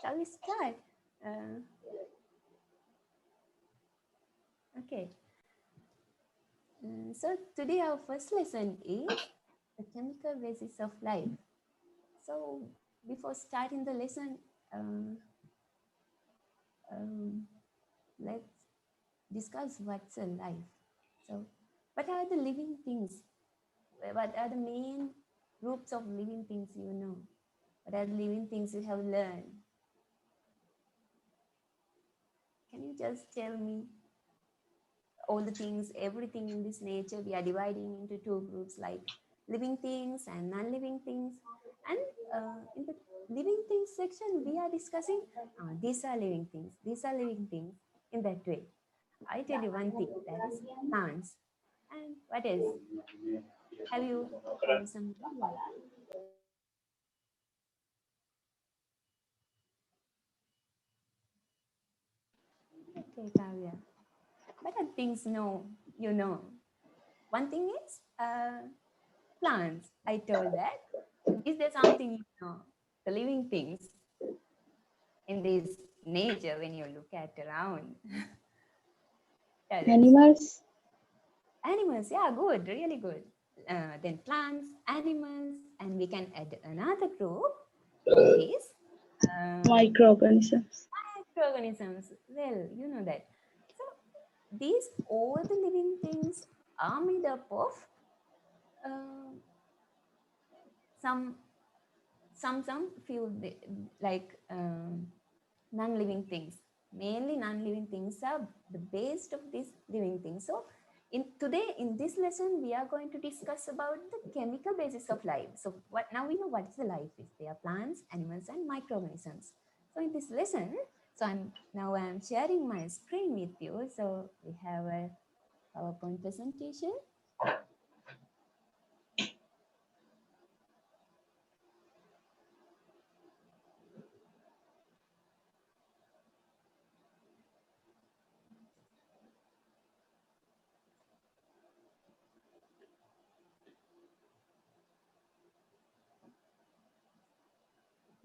Shall we start? Okay. So today our first lesson is the chemical basis of life. So before starting the lesson, um, let's discuss what's a life. So what are the living things? What are the main groups of living things you know? What are the living things you have learned? Can you just tell me all the things, everything in this nature? We are dividing into two groups like living things and non-living things. And in the living things section, we are discussing these are living things, these are living things in that way. I tell you one thing, that is plants. And what else? Have you some idea? Okay, Kavya. But are things no, you know. One thing is plants. I told that. Is there something you know? The living things in this nature when you look at around. Tell us. Animals. Animals, yeah, good, really good. Then plants, animals, and we can add another group that is Microorganisms. microorganisms. Well, you know that. So these all the living things are made up of uh, some some few like non-living things. Mainly non-living things are the base of these living things. So today in this lesson we are going to discuss about the chemical basis of life. So what now we know what is the life is. They are plants, animals, and microorganisms. So in this lesson, so I'm sharing my screen with you. So we have a PowerPoint presentation.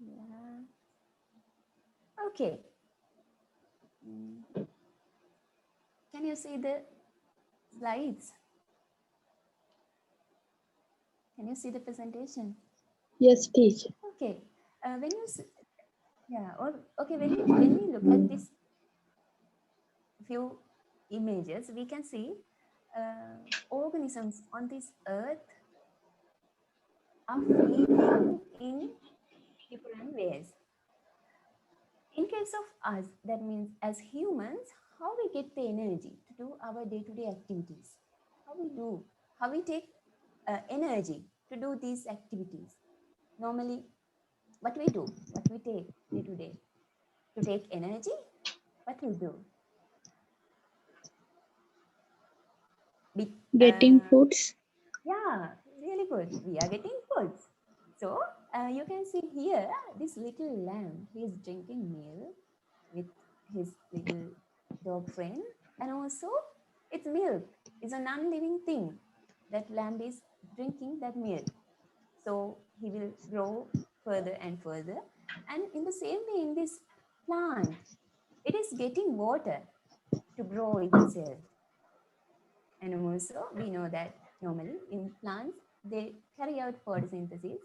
Yeah. Okay. Mm. Can you see the slides? Can you see the presentation? Yes, teacher. Okay. When you yeah, or okay, when we look at this few images, we can see organisms on this earth are feeding in different ways. In case of us, that means as humans, how we get the energy to do our day-to-day activities, how we do, how we take energy to do these activities. Normally, what we do, what we take day to day to take energy, what we do. Be, Getting foods. yeah, really good. We are getting foods. So you can see here this little lamb. He is drinking milk with his little dog friend, and also its milk is a non-living thing. That lamb is drinking that milk, so he will grow further and further. And in the same way, in this plant, it is getting water to grow itself. And also, we know that normally in plants, they carry out photosynthesis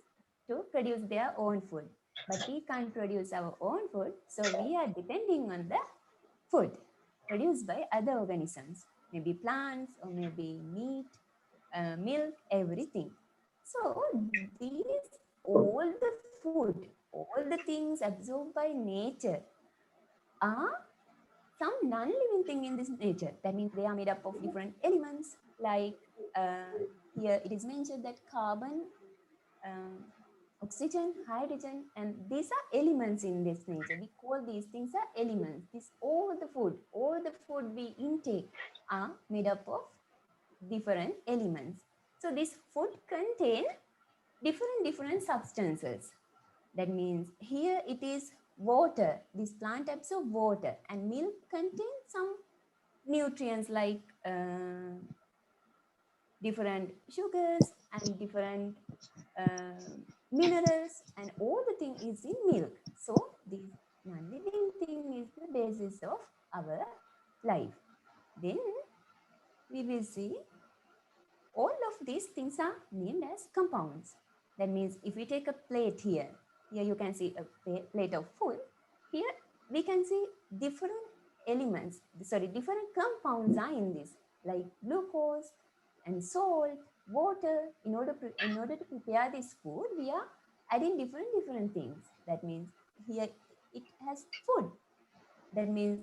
to produce their own food. But we can't produce our own food, so we are depending on the food produced by other organisms, maybe plants or maybe meat, milk, everything. So these all the food, all the things absorbed by nature are some non-living thing in this nature. That means they are made up of different elements. Like here it is mentioned that carbon, um, oxygen, hydrogen, and these are elements in this nature. We call these things are elements. This all the food we intake are made up of different elements. So this food contain different substances. That means here it is water. This plant absorbs water, and milk contains some nutrients like different sugars and different uh, minerals, and all the thing is in milk. So these basis of our life. Then we will see all of these things are named as compounds. That means if we take a plate here, here you can see a plate of food. Here we can see different elements, sorry, different compounds are in this, like glucose and salt, water. In order to prepare this food, we are adding different things. That means here it has food. That means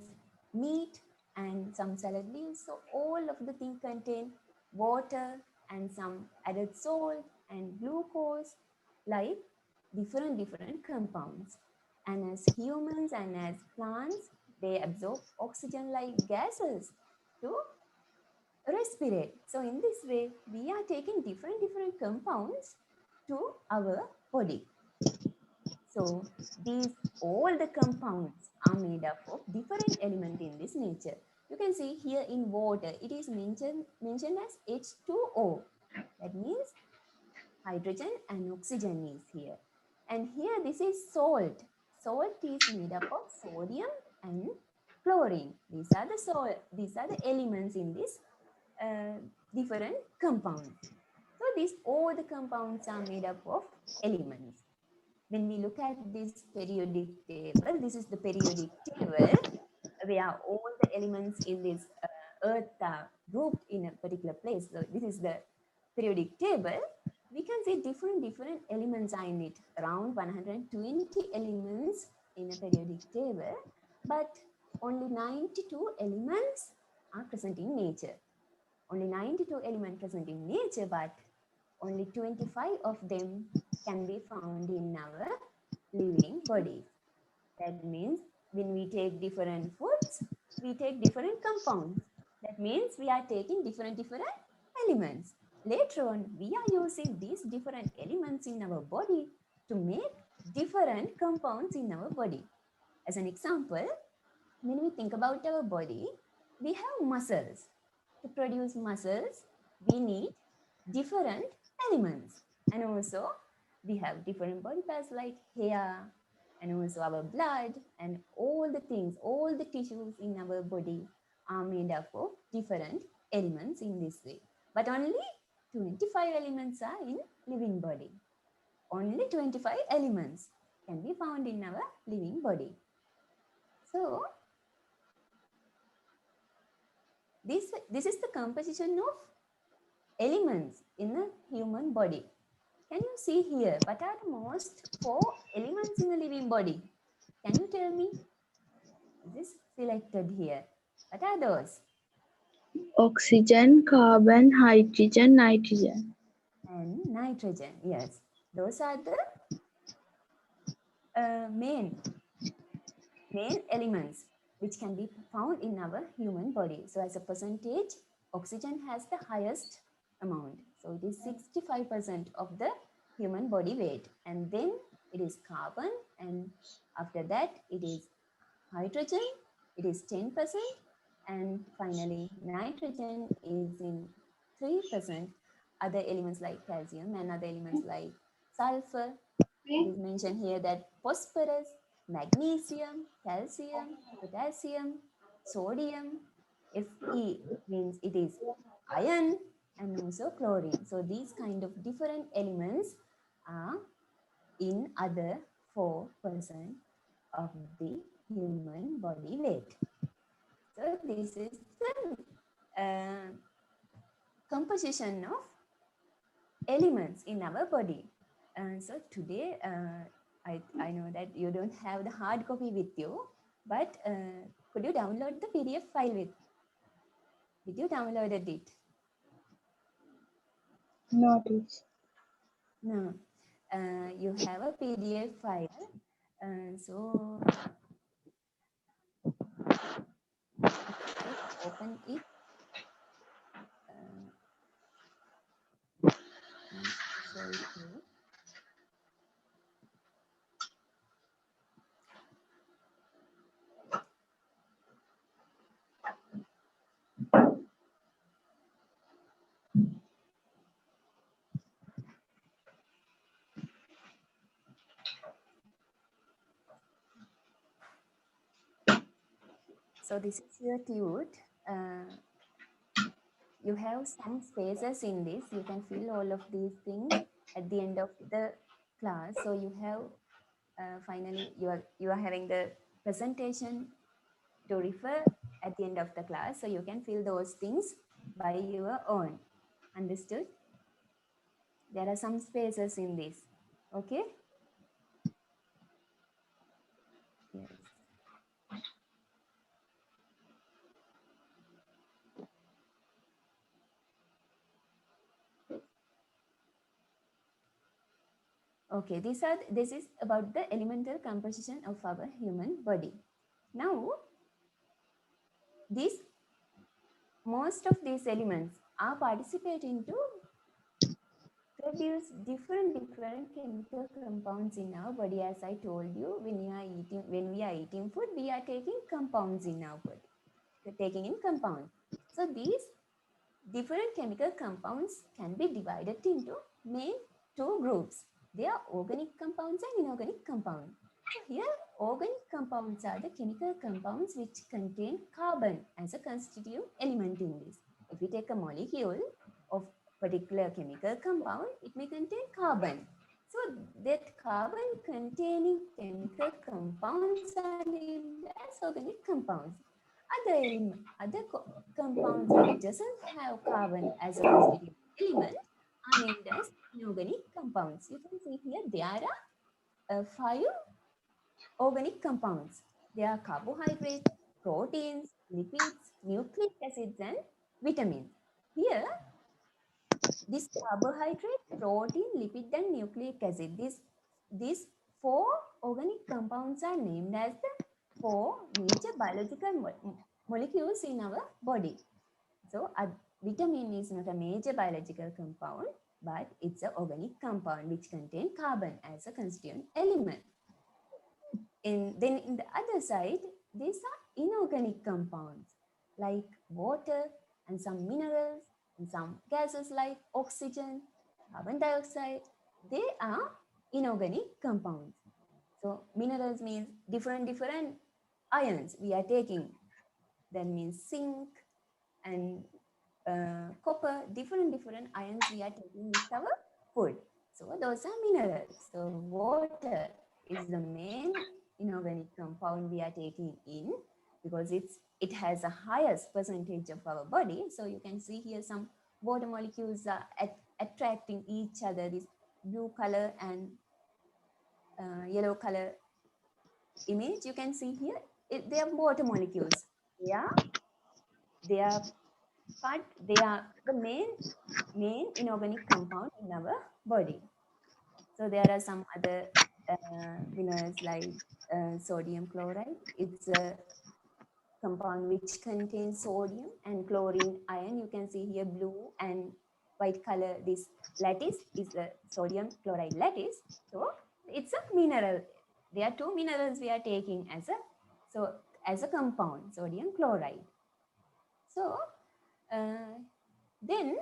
meat and some salad leaves. So all of the things contain water and some added salt and glucose, like different compounds. And as humans and as plants, they absorb oxygen like gases to respirate. So in this way, we are taking different compounds to our body. So these all the compounds are made up of different element in this nature. You can see here in water, it is mentioned as H2O. That means hydrogen and oxygen is here. And here this is salt. Salt is made up of sodium and chlorine. These are the salt. These are the elements in this different compounds. So these all the compounds are made up of elements. When we look at this periodic table, this is the periodic table where all the elements in this earth are grouped in a particular place. So this is the periodic table. We can see different elements are in it, around 120 elements in a periodic table, but only 92 elements are present in nature. Only 92 elements present in nature, but only 25 of them can be found in our living bodies. That means when we take different foods, we take different compounds. That means we are taking different elements. Later on, we are using these different elements in our body to make different compounds in our body. As an example, when we think about our body, we have muscles. To produce muscles, we need different elements. And also, we have different body parts like hair, and also our blood, and all the things, all the tissues in our body are made up of different elements in this way. But only 25 elements are in living body. Only 25 elements can be found in our living body. So, this is the composition of elements in a human body. Can you see here what are the most 4 elements in a living body? Can you tell me? This is selected here. What are those? Oxygen, carbon, hydrogen, nitrogen. And nitrogen. Yes, those are the main elements which can be found in our human body. So as a percentage, oxygen has the highest amount. So it is 65% of the human body weight. And then it is carbon. And after that, it is hydrogen. It is 10%. And finally, nitrogen is in 3%. Other elements like calcium and other elements like sulfur. It is mentioned here that phosphorus, magnesium, calcium, potassium, sodium, Fe means it is iron, and also chlorine. So these kind of different elements are in other 4% of the human body weight. So this is the composition of elements in our body. So today, I know that you don't have the hard copy with you, but could you download the PDF file with? Did you downloaded it? Notice. No. You have a PDF file. So just open it. And show it to you. So this is your tube. You have some spaces in this. You can fill all of these things at the end of the class. So you have finally you are having the presentation to refer at the end of the class. So you can fill those things by your own. Understood? There are some spaces in this. Okay? Yes. Okay, this is about the elemental composition of our human body. Now, these most of these elements are participating to produce different chemical compounds in our body. As I told you, when we are eating food, we are taking compounds in our body. We're taking in compounds. So these different chemical compounds can be divided into main two groups. They are organic compounds and inorganic compounds. So here, organic compounds are the chemical compounds which contain carbon as a constituent element in this. If we take a molecule of particular chemical compound, it may contain carbon. So that carbon containing chemical compounds are named as organic compounds. Other compounds which doesn't have carbon as a constituent element are named as inorganic compounds. You can see here there are 5 organic compounds. They are carbohydrates, proteins, lipids, nucleic acids, and vitamins. Here, this carbohydrate, protein, lipid, and nucleic acid, these 4 organic compounds are named as the 4 major biological molecules in our body. So a vitamin is not a major biological compound, but it's an organic compound which contains carbon as a constituent element. Then in the other side, these are inorganic compounds like water and some minerals and some gases like oxygen, carbon dioxide. They are inorganic compounds. So minerals means different ions we are taking. That means zinc and copper, different ions we are taking with our food. So those are minerals. So water is the main inorganic compound we are taking in because it has a highest percentage of our body. So you can see here some water molecules are attracting each other. This blue color and yellow color image you can see here. They are water molecules. They are but they are the main inorganic compound in our body. So there are some other minerals like sodium chloride. It's a compound which contains sodium and chlorine ion. You can see here blue and white color. This lattice is the sodium chloride lattice. So it's a mineral. There are 2 minerals we are taking as a compound, sodium chloride. So then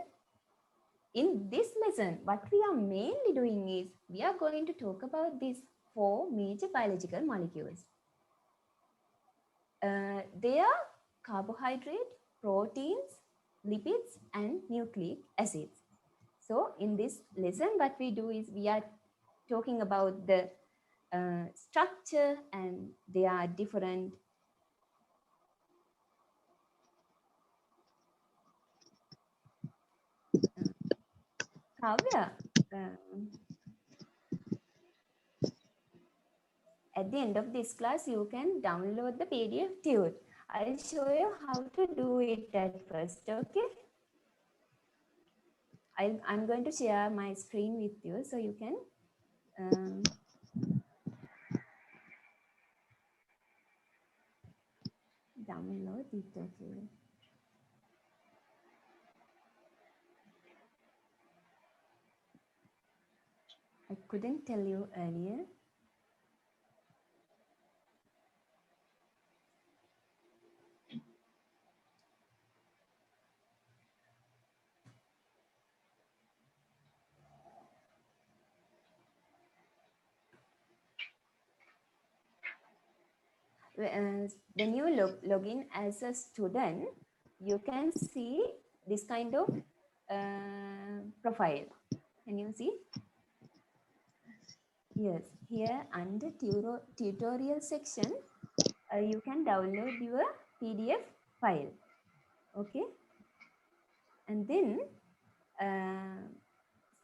in this lesson, what we are mainly doing is we are going to talk about these 4 major biological molecules. They are carbohydrate, proteins, lipids, and nucleic acids. So in this lesson, what we do is we are talking about the structure, and there are different Kavya, at the end of this class, you can download the PDF tutor. I'll show you how to do it at first, okay? I'm going to share my screen with you so you can download it, okay? I couldn't tell you earlier. when you log in as a student, you can see this kind of profile. Can you see? Yes, here under tutorial section, you can download your PDF file. Okay, and then uh,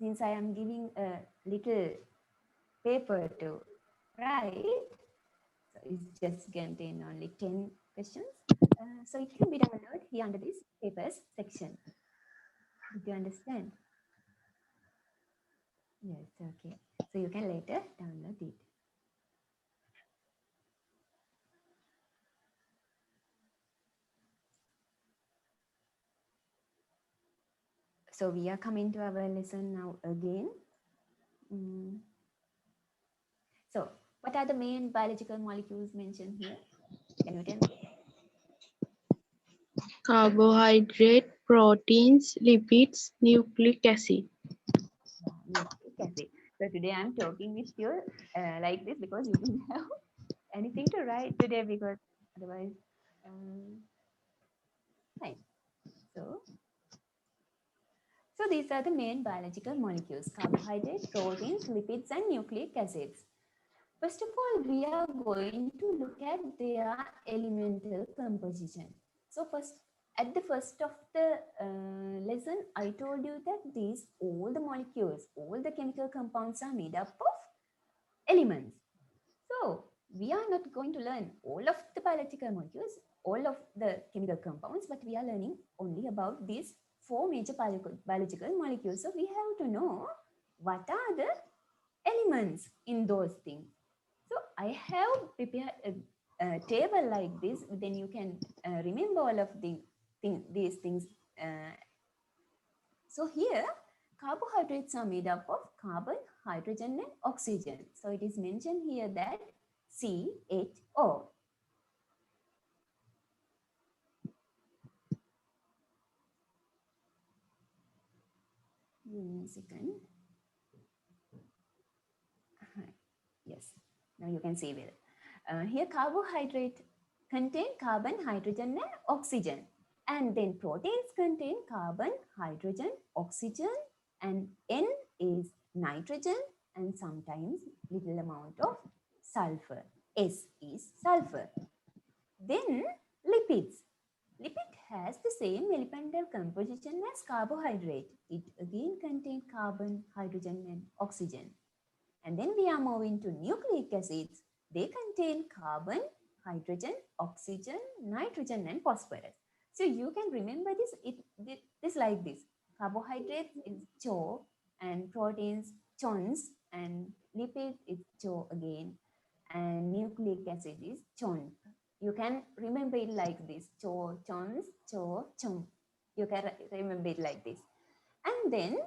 since I am giving a little paper to write, so it's just contain only 10 questions. So it can be downloaded here under this papers section. Did you understand? Yes, okay. So you can later download it. So we are coming to our lesson now again. Mm. So what are the main biological molecules mentioned here? Can you tell me? Carbohydrate, proteins, lipids, nucleic acid. Nucleic acid. So today I'm talking with you like this because you don't have anything to write today because otherwise, fine. So, so these are the main biological molecules: carbohydrate, proteins, lipids, and nucleic acids. First of all, we are going to look at their elemental composition. So first, at the first of the lesson, I told you that these all the molecules, all the chemical compounds are made up of elements. So we are not going to learn all of the biological molecules, all of the chemical compounds, but we are learning only about these four major biological molecules. So we have to know what are the elements in those things. So I have prepared a table like this. Then you can remember all of these things. So here, carbohydrates are made up of carbon, hydrogen, and oxygen. So it is mentioned here that CHO. Give me a second. Yes, now you can see well. Here carbohydrate contain carbon, hydrogen, and oxygen. And then proteins contain carbon, hydrogen, oxygen, and N is nitrogen and sometimes little amount of sulfur. S is sulfur. Then lipids. Lipid has the same elemental composition as carbohydrate. It again contains carbon, hydrogen, and oxygen. And then we are moving to nucleic acids. They contain carbon, hydrogen, oxygen, nitrogen, and phosphorus. So you can remember this like this. Carbohydrates is CHO, and proteins chons, and lipid is CHO again, and nucleic acid is CHON. You can remember it like this: CHO, chons, CHO, CHON. You can remember it like this. And then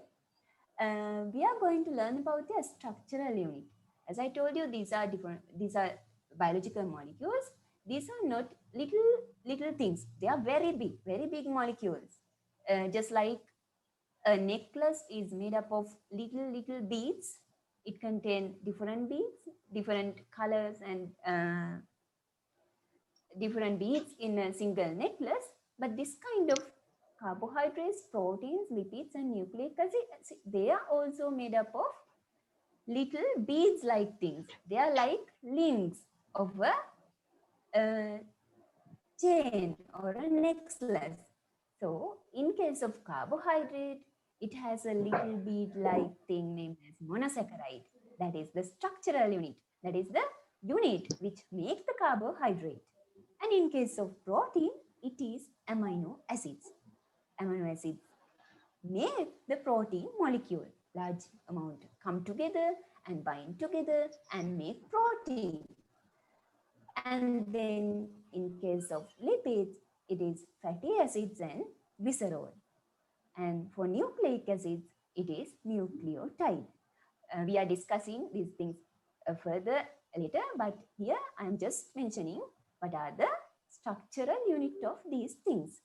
we are going to learn about their structural unit. As I told you, these are different. These are biological molecules. These are not little things. They are very big molecules. Just like a necklace is made up of little beads. It contains different beads, different colors, and different beads in a single necklace. But this kind of carbohydrates, proteins, lipids, and nucleic acids, they are also made up of little beads like things. They are like links of a chain or a necklace. So in case of carbohydrate, it has a little bead like thing named as monosaccharide. That is the structural unit. That is the unit which makes the carbohydrate. And in case of protein, it is amino acids. Amino acids make the protein molecule. Large amount come together and bind together and make protein. And then in case of lipids, it is fatty acids and glycerol. And for nucleic acids, it is nucleotide. We are discussing these things further later, but here I am just mentioning what are the structural unit of these things.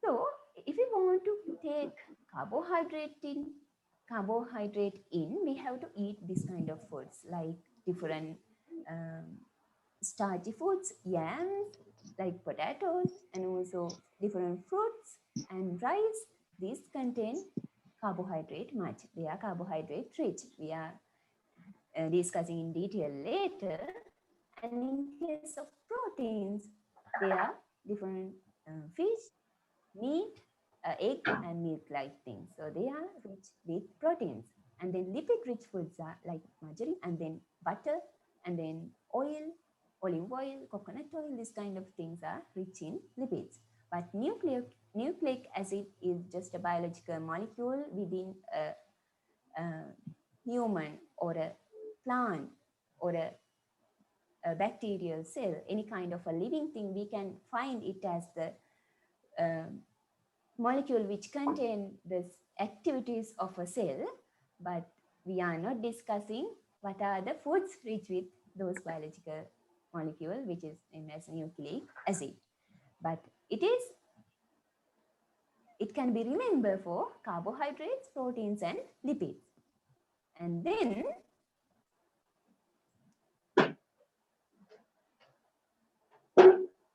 So if we want to take carbohydrate in, we have to eat this kind of foods like different starchy foods, yams, like potatoes, and also different fruits and rice. These contain carbohydrate much. They are carbohydrate rich. We are discussing in detail later. And in case of proteins, they are different fish, meat, egg, and milk-like things. So they are rich with proteins. And then lipid-rich foods are like margarine, and then butter, and then oil, olive oil, coconut oil. These kind of things are rich in lipids. But nucleic acid is just a biological molecule within a human or a plant or a bacterial cell, any kind of a living thing. We can find it as the molecule which contain the activities of a cell, but we are not discussing what are the foods rich with those biological molecule, which is named as nucleic acid. But it can be remembered for carbohydrates, proteins, and lipids. And then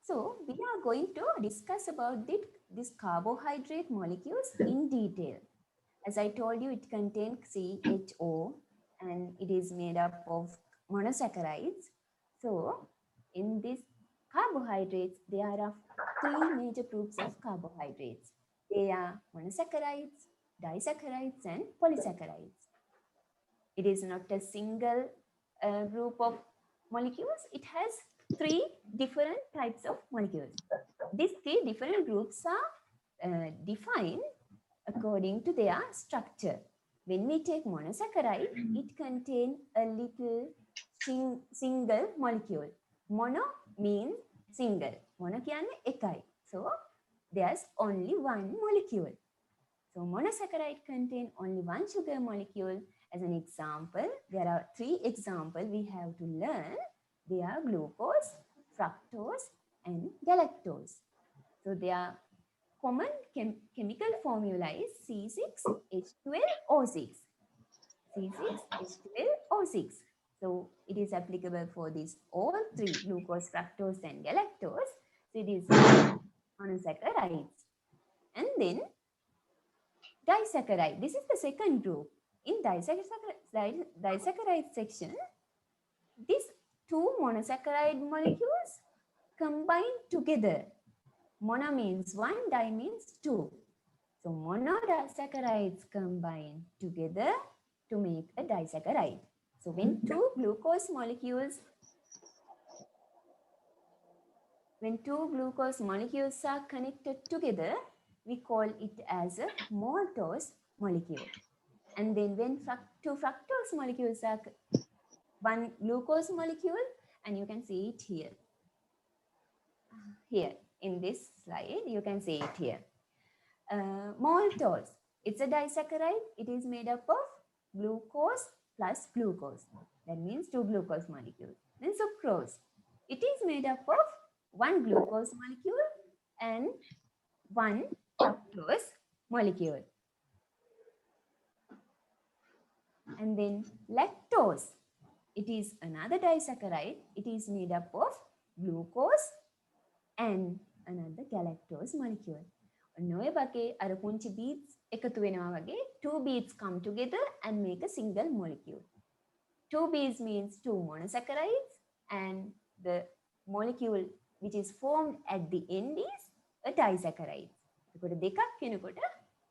so we are going to discuss about these carbohydrate molecules in detail. As I told you, it contains CHO and it is made up of monosaccharides. So in these carbohydrates, there are three major groups of carbohydrates. They are monosaccharides, disaccharides, and polysaccharides. It is not a single group of molecules. It has three different types of molecules. These three different groups are defined according to their structure. When we take monosaccharide, it contains a little single molecule. Mono means single. Mono කියන්නේ එකයි. So there's only one molecule. So monosaccharide contain only one sugar molecule. As an example, there are three examples we have to learn. They are glucose, fructose, and galactose. So their common chemical formula is C6H12O6. C6H12O6. So it is applicable for these all three, glucose, fructose, and galactose. So it is monosaccharides. And then disaccharide. This is the second group. In disaccharide section, these two monosaccharide molecules combine together. Mono means one, di means two. So monosaccharides combine together to make a disaccharide. So when two glucose molecules are connected together, we call it as a maltose molecule. And then when two fructose molecules are one glucose molecule, and you can see it here. Here in this slide, you can see it here. Maltose, it's a disaccharide. It is made up of glucose plus glucose. That means two glucose molecules. Then sucrose, it is made up of one glucose molecule and one fructose molecule. And then lactose, it is another disaccharide. It is made up of glucose and another galactose molecule. ඔය වගේ අර පුංචි beads එකතු වෙනවා වගේ two beads come together and make a single molecule. Two beads means two monosaccharides and the molecule which is formed at the end is a disaccharide. එතකොට දෙකක් වෙනකොට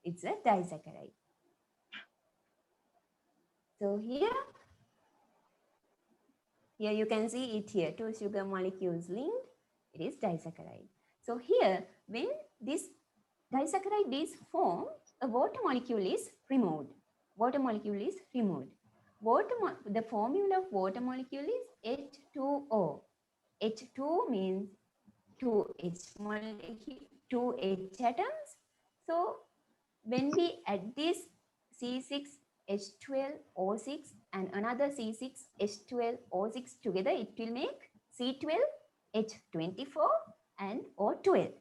it's a disaccharide. So here you can see it here, two sugar molecules linked, it is disaccharide. So here, when this disaccharide is formed, a water molecule is removed. The formula of water molecule is H2O. H2 means two H atoms. So when we add this C6H12O6 and another C6H12O6 together, it will make C12H24 and O12.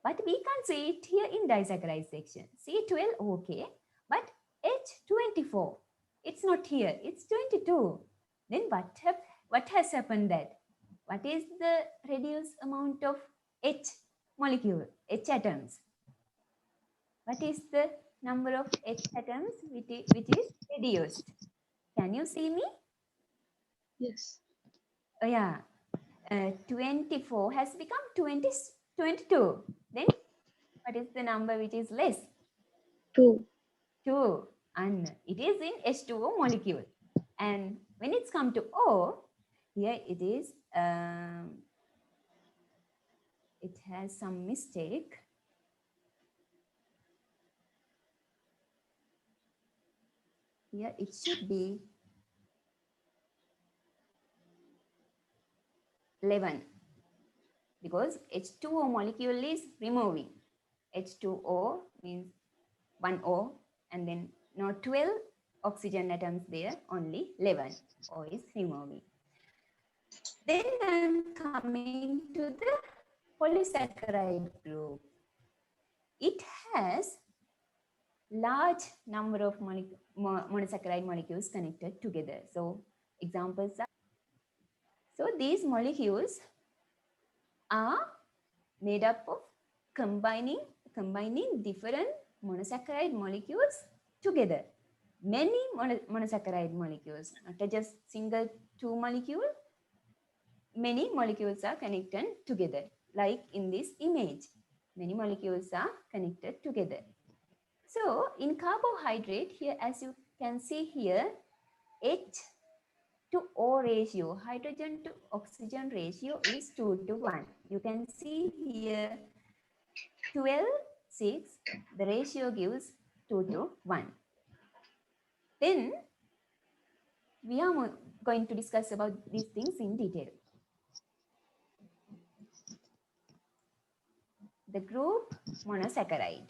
But we can't see it here in disaccharide section. C12 okay, but H24, it's not here. It's 22. Then what has happened that? What is the reduced amount of H molecule, H atoms? What is the number of H atoms which is reduced? Can you see me? Yes. Oh, yeah. 24 has become 20, 22. Then what is the number which is less? 2. 2. And it is in H2O molecule. And when it's come to O, here it has some mistake. Here it should be 11 because H2O molecule is removing. H2O means 1O and then not 12 oxygen atoms there, only 11. O is removing. Then I'm coming to the polysaccharide group. It has large number of monosaccharide molecules connected together. So examples are, so these molecules are made up of combining different monosaccharide molecules together. Many monosaccharide molecules, not just single two molecule, many molecules are connected together. Like in this image, many molecules are connected together. So in carbohydrate here, as you can see here, H to O ratio, hydrogen to oxygen ratio is 2 to 1. You can see here 12, 6, the ratio gives 2 to 1. Then we are going to discuss about these things in detail. The group monosaccharide.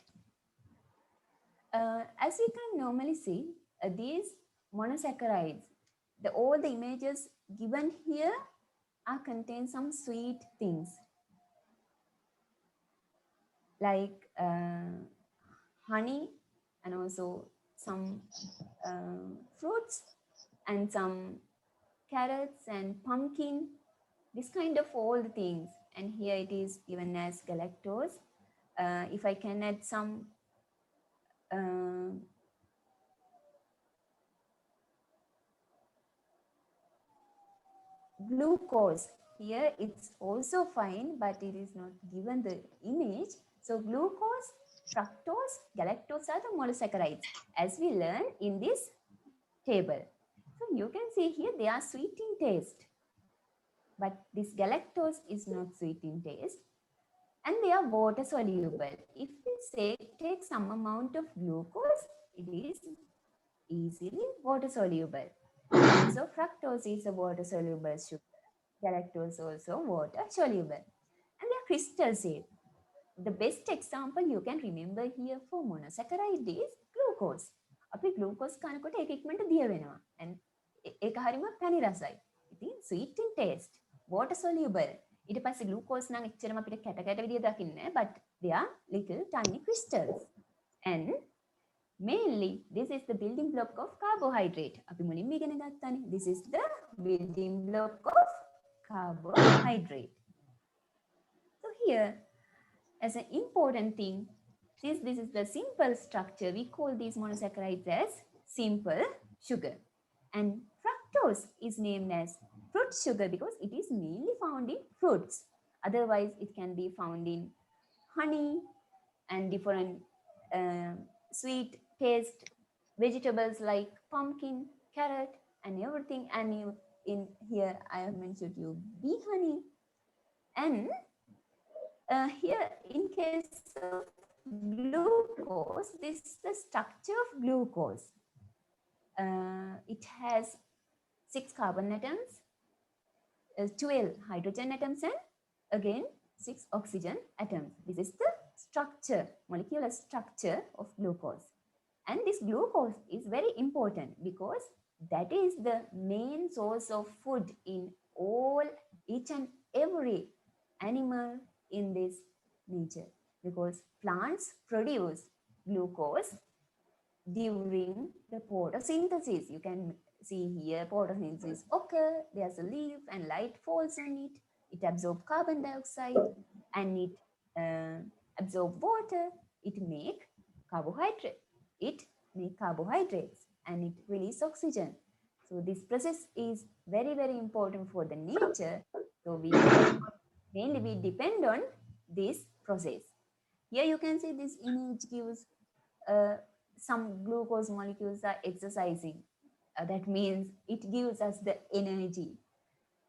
As you can normally see, these monosaccharides, all the images given here are contain some sweet things like honey and also some fruits and some carrots and pumpkin, this kind of all the things. And here it is given as galactose. If I can add some uh, glucose, here it's also fine, but it is not given the image. So glucose, fructose, galactose are the monosaccharides as we learn in this table. So you can see here they are sweet in taste, but this galactose is not sweet in taste and they are water soluble. If we say take some amount of glucose, it is easily water soluble. And also fructose is a water soluble sugar. Galactose also water soluble. And they are crystal shaped. The best example you can remember here for monosaccharide is glucose. අපි glucose කනකොට ඒක ඉක්මනට දිය වෙනවා. And ඒක හරිම පැණි රසයි. ඉතින් sweet in taste, water soluble. ඊට පස්සේ glucose නම් එච්චරම අපිට කැට කැට විදිය දකින්නේ, but they are little tiny crystals. And mainly this is the building block of carbohydrate. අපි මුලින්ම ඉගෙන ගත්තානේ. This is the building block of carbohydrate. So here, as an important thing, since this is the simple structure, we call these monosaccharides as simple sugar. And fructose is named as fruit sugar because it is mainly found in fruits. Otherwise, it can be found in honey and different sweet taste vegetables like pumpkin, carrot, and everything. And in here, I have mentioned you bee honey. And here, in case of glucose, this is the structure of glucose. It has 6 carbon atoms, 12 hydrogen atoms, and again 6 oxygen atoms. This is the structure, molecular structure of glucose. And this glucose is very important because that is the main source of food in each and every animal in this nature, because plants produce glucose during the photosynthesis. You can see here photosynthesis occur, there's a leaf and light falls on it, It absorbs carbon dioxide and it absorb water. It make carbohydrate. It make carbohydrates and it release oxygen. So this process is very, very important for the nature. So we depend on this process. Here you can see this image gives uh, some glucose molecules are exercising. That means it gives us the energy.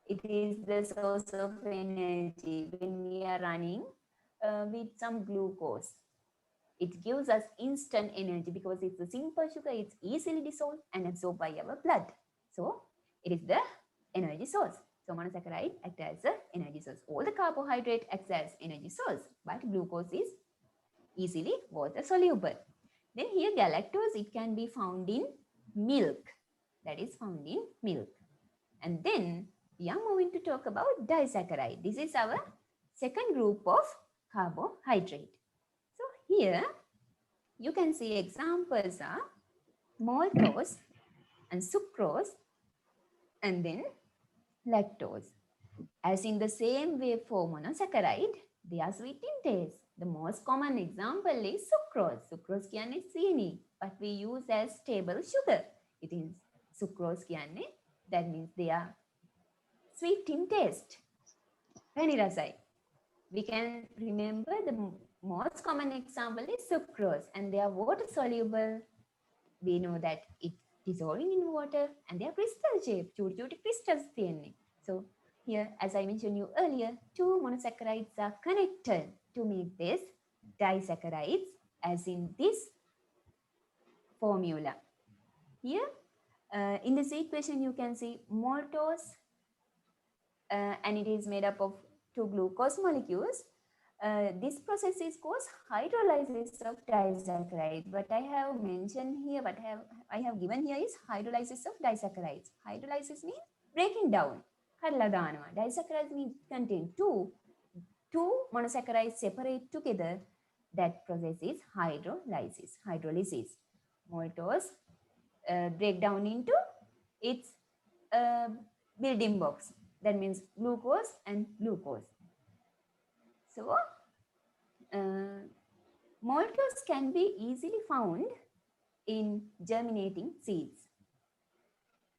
It is the source of energy when we are running with some glucose. It gives us instant energy because it's a simple sugar, it's easily dissolved and absorbed by our blood. So it is the energy source. So monosaccharide acts as the energy source. All the carbohydrate acts as energy source, but glucose is easily water soluble. Then here galactose, it can be found in milk. That is found in milk. And then we are moving to talk about disaccharide. This is our second group of carbohydrate. So here you can see examples are maltose and sucrose and then lactose. As in the same way for monosaccharide, they are sweet in taste. The most common example is sucrose. Sucrose කියන්නේ සීනි, but we use as stable sugar. It is sucrose කියන්නේ, that means they are sweet in taste. Pani rasai. We can remember the most common example is sucrose and they are water soluble. We know that it dissolving in water and they are crystal shaped, cutie crystals තියෙන්නේ. So here, as I mentioned you earlier, two monosaccharides are connected to make this disaccharides, as in this formula. Here, in this equation, you can see maltose, and it is made up of two glucose molecules. This process is called hydrolysis of disaccharides. What I have mentioned here, I have given here is hydrolysis of disaccharides. Hydrolysis means breaking down. Disaccharides means contain two monosaccharides separate together. That process is hydrolysis. Maltose break down into its uh, building blocks. That means glucose and glucose. So maltose can be easily found in germinating seeds.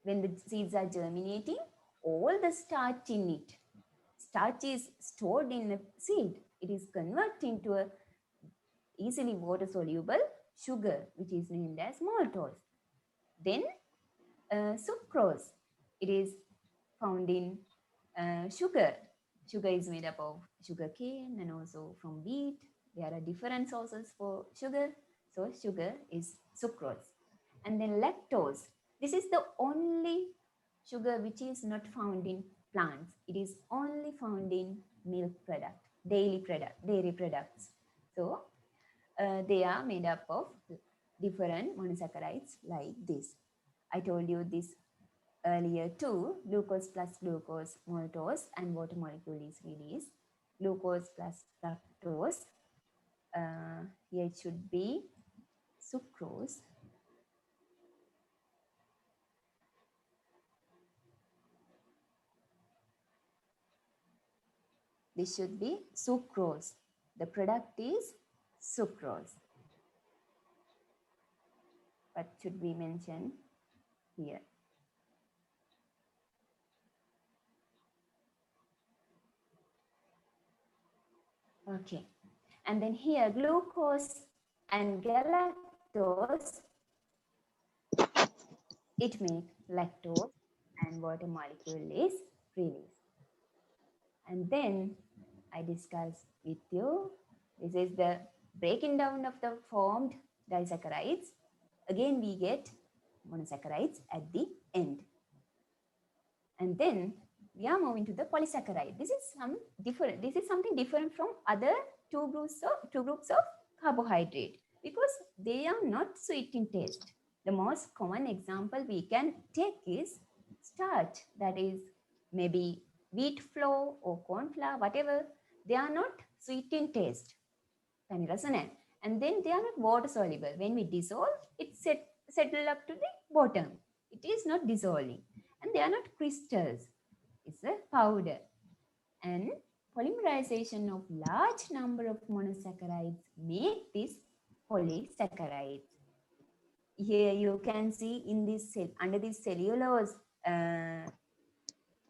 When the seeds are germinating, all the starch in it, starch is stored in a seed. It is converted into a easily water soluble sugar, which is named as maltose. Then sucrose, it is found in sugar. Sugar is made up of sugar cane and also from wheat. There are different sources for sugar. So sugar is sucrose. And then lactose. This is the only sugar which is not found in plants. It is only found in milk product, dairy products. So they are made up of different monosaccharides like this. I told you this earlier too. Glucose plus glucose, maltose, and water molecule is released. Glucose plus fructose. Here it should be sucrose. This should be sucrose. The product is sucrose. What should we mention here? Okay. And then here, glucose and galactose, it makes lactose and water molecule is released. And then I discussed with you, this is the breaking down of the formed disaccharides. Again, we get monosaccharides at the end. And then we are moving to the polysaccharide. This is something different from other two groups of carbohydrate because they are not sweet in taste. The most common example we can take is starch, that is maybe wheat flour or corn flour, whatever. They are not sweet in taste. And then they are not water soluble. When we dissolve, it settle up to the bottom. It is not dissolving. And they are not crystals. It's a powder. And polymerization of large number of monosaccharides make this polysaccharides. Here you can see in this cell, under this cellulose uh,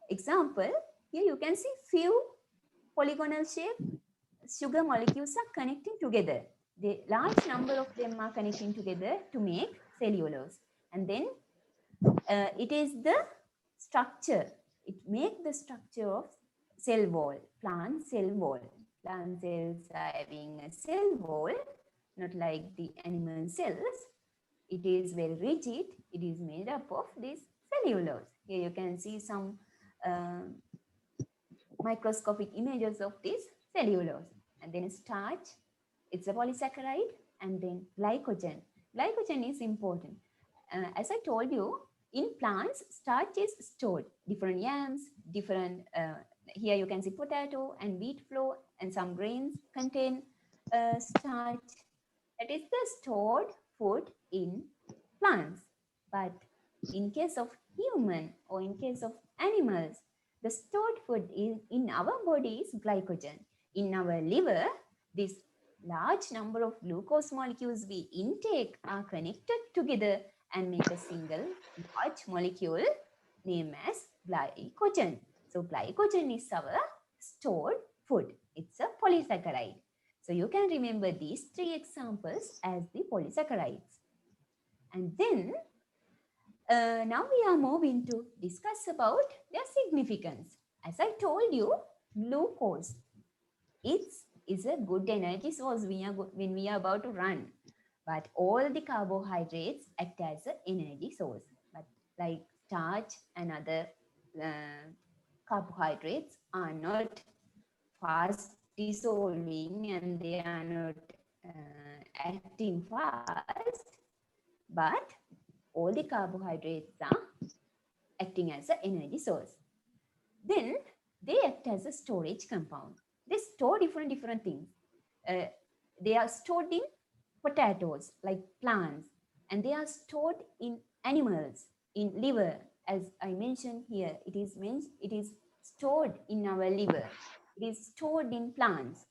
example, here you can see few polygonal shaped sugar molecules are connecting together. The large number of them are connecting together to make cellulose. And then it is the structure. It makes the structure of cell wall, plant cell wall. Plant cells are having a cell wall, not like the animal cells. It is very rigid. It is made up of this cellulose. Here you can see some uh, microscopic images of this cellulose. And then starch, it's a polysaccharide, and then glycogen. Glycogen is important. As I told you, in plants, starch is stored. Different yams, different, here you can see potato and wheat flour, and some grains contain starch. That is the stored food in plants. But in case of human or in case of animals, the stored food in our body is glycogen. In our liver, this large number of glucose molecules we intake are connected together and make a single large molecule named as glycogen. So glycogen is our stored food. It's a polysaccharide. So you can remember these three examples as the polysaccharides. And then now we are moving to discuss about their significance. As I told you, glucose is a good energy source when we are about to run. But all the carbohydrates act as an energy source. But like starch and other carbohydrates are not fast dissolving and they are not acting fast, but all the carbohydrates are acting as an energy source. Then they act as a storage compound. They store different things. Uh, they are stored in potatoes, like plants, and they are stored in animals, in liver. As I mentioned here, it is stored in our liver. It is stored in plants,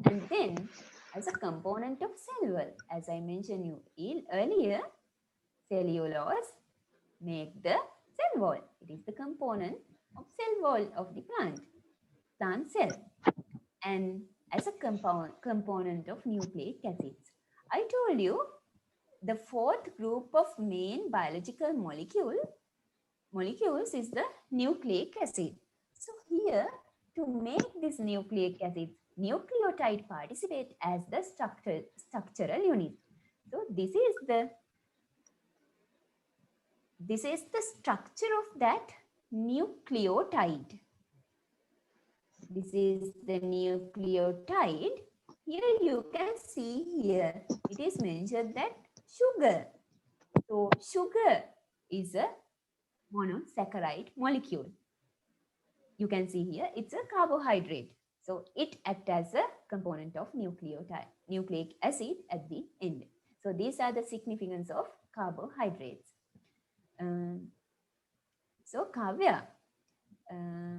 and then as a component of cell wall, as I mentioned you earlier, cellulose make the cell wall. It is the component of cell wall of the plant cell, and as a component of nucleic acids. I told you the fourth group of main biological molecules is the nucleic acid. So here, to make this nucleic acid, nucleotide participate as the structural unit. So this is the structure of that nucleotide. This is the nucleotide. Here you can see here, it is mentioned that sugar. So sugar is a monosaccharide molecule. You can see here, it's a carbohydrate. So it acts as a component of nucleic acid at the end. So these are the significance of carbohydrates. Um, so Kavya, uh,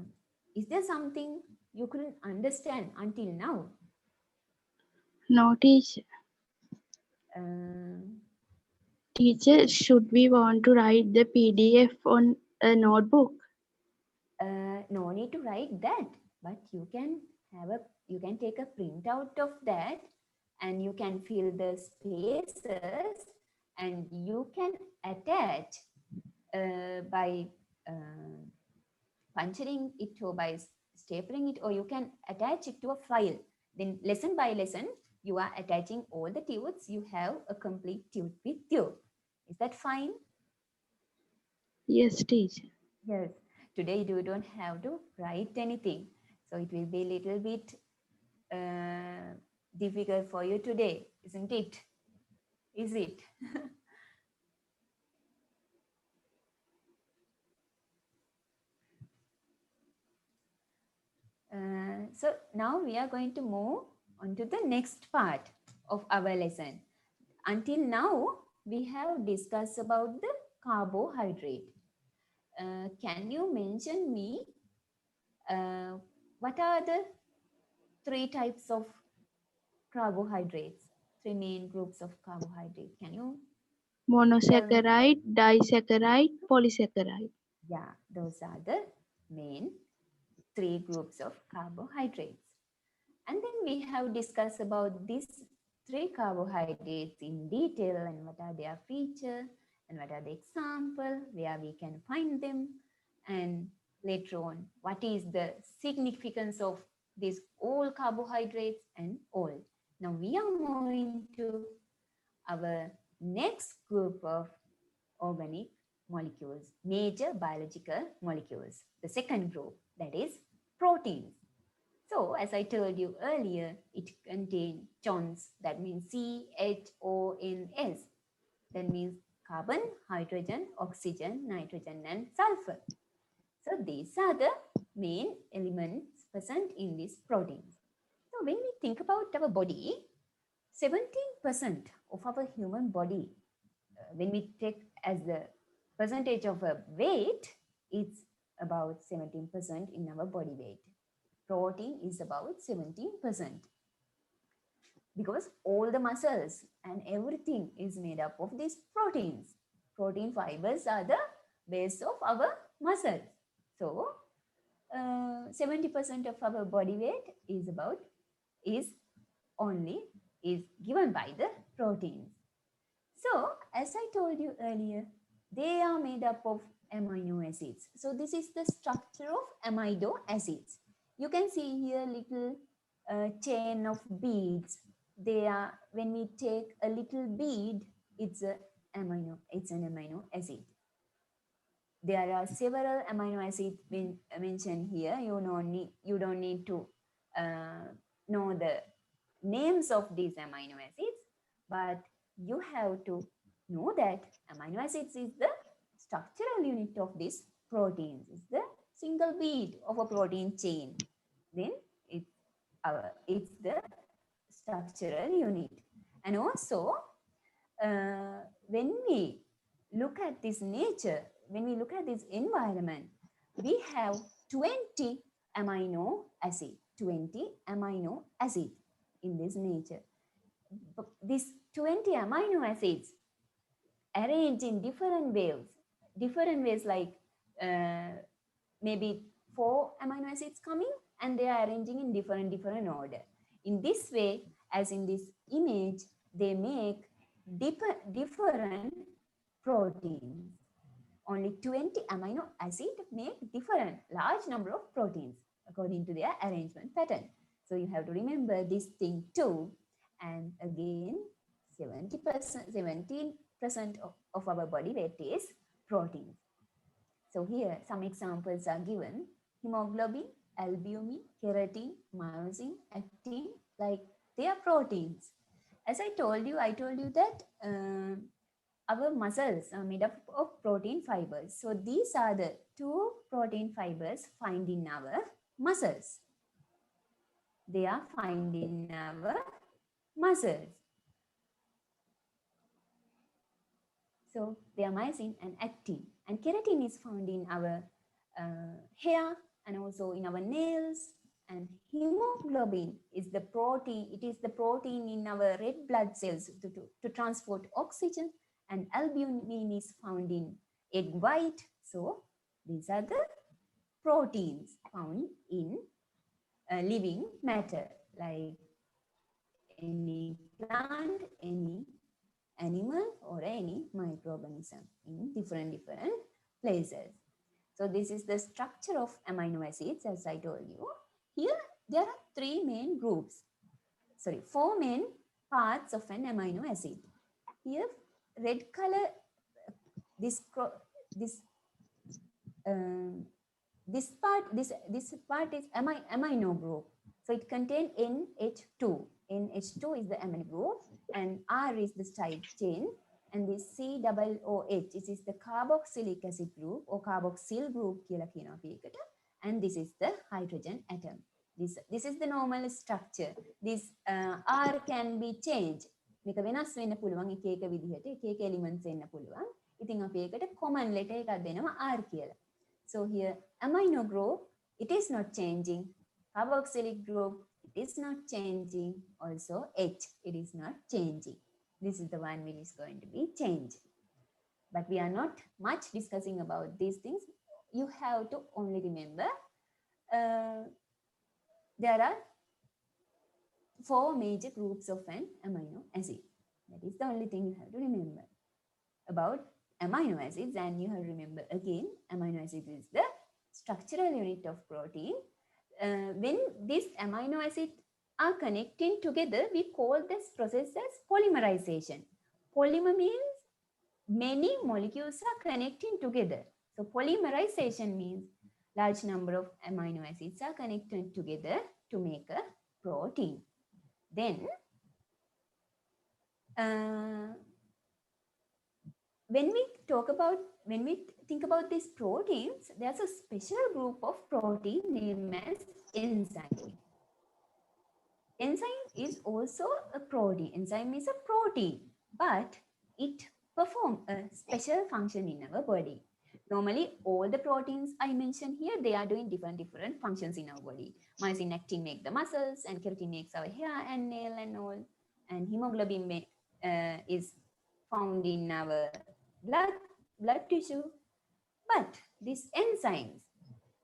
is there something you couldn't understand until now? No, teacher. Uh, Teacher, should we want to write the PDF on a notebook? no need to write that, but you can take a printout of that, and you can fill the spaces, and you can attach by puncturing it or by stapling it, or you can attach it to a file. Then lesson by lesson, you are attaching all the tubes. You have a complete tube with you. Is that fine? Yes, teacher. Yes. Today you don't have to write anything. So it will be a little bit difficult for you today, isn't it? Is it? So now we are going to move on to the next part of our lesson. Until now, we have discussed about the carbohydrate. Can you mention me uh, What are the three types of carbohydrates? Three main groups of carbohydrate. Can you tell me? Monosaccharide, disaccharide, polysaccharide. Yeah, those are the main three groups of carbohydrates. And then we have discussed about these three carbohydrates in detail and what are their feature and what are the example, where we can find them, and later on, what is the significance of these all carbohydrates and all. Now we are moving to our next group of organic molecules, major biological molecules, the second group, that is proteins. So, as I told you earlier, it contains chons, that means CHONS, that means carbon, hydrogen, oxygen, nitrogen, and sulfur. So, these are the main elements present in these proteins. So, when we think about our body, 17% of our human body, when we take as the percentage of a weight, it's about 17% in our body weight. Protein is about 17% because all the muscles and everything is made up of these proteins. Protein fibers are the base of our muscles. So 70% of our body weight is only is given by the proteins. So, as I told you earlier, they are made up of amino acids. So, this is the structure of amino acids. You can see here little chain of beads. They are, when we take a little bead, it's an amino acid. There are several amino acids mentioned here. You don't need to know the names of these amino acids, but you have to know that amino acids is the structural unit of this proteins. It's the single bead of a protein chain. Then it's the structural unit. And also, when we look at this nature, when we look at this environment, we have 20 amino acid, 20 amino acid in this nature. These 20 amino acids arranged in different ways like maybe 4 amino acids coming and they are arranging in different order. In this way, as in this image, they make different proteins. Only 20 amino acid make different large number of proteins according to their arrangement pattern. So you have to remember this thing too. And again, 17% of our body weight is proteins. So here some examples are given: hemoglobin, albumin, keratin, myosin, actin, like they are proteins. As I told you that our muscles are made up of protein fibers. So these are the two protein fibers found in our muscles. They are found in our muscles. So they are myosin and actin. And keratin is found in our hair and also in our nails. And hemoglobin is the protein. It is the protein in our red blood cells to transport oxygen. And albumin is found in egg white. So these are the proteins found in living matter, like any plant, any animal, or any microorganism in different places. So this is the structure of amino acids, as I told you. Here there are four main parts of an amino acid. Here red color, this uh, this part is amino group. So it contains NH2. NH2 is the amino group and R is the side chain, and this COOH, this is the carboxylic acid group or carboxyl group කියලා කියනවා අපි ඒකට, and this is the hydrogen atom. This is the normal structure. This R can be changed. මේක වෙනස් වෙන්න පුළුවන් එක එක විදිහට, එක එක elements එන්න පුළුවන්. ඉතින් අපි ඒකට common letter එකක් දෙනවා R කියලා. So here amino group, it is not changing. Carboxylic group, it is not changing. Also H, it is not changing. This is the one which is going to be changed. But we are not much discussing about these things. You have to only remember there are four major groups of an amino acid. That is the only thing you have to remember about amino acids. And you have to remember again, amino acid is the structural unit of protein. When these amino acids are connecting together, we call this process as polymerization. Polymer means many molecules are connecting together. So polymerization means large number of amino acids are connected together to make a protein. Then when we think about these proteins, there's a special group of protein named as enzyme. Enzyme is also a protein. Enzyme is a protein, but it performs a special function in our body. Normally, all the proteins I mentioned here, they are doing different functions in our body. Myosin actin make the muscles, and keratin makes our hair and nail and all. And hemoglobin is found in our blood tissue. But these enzymes,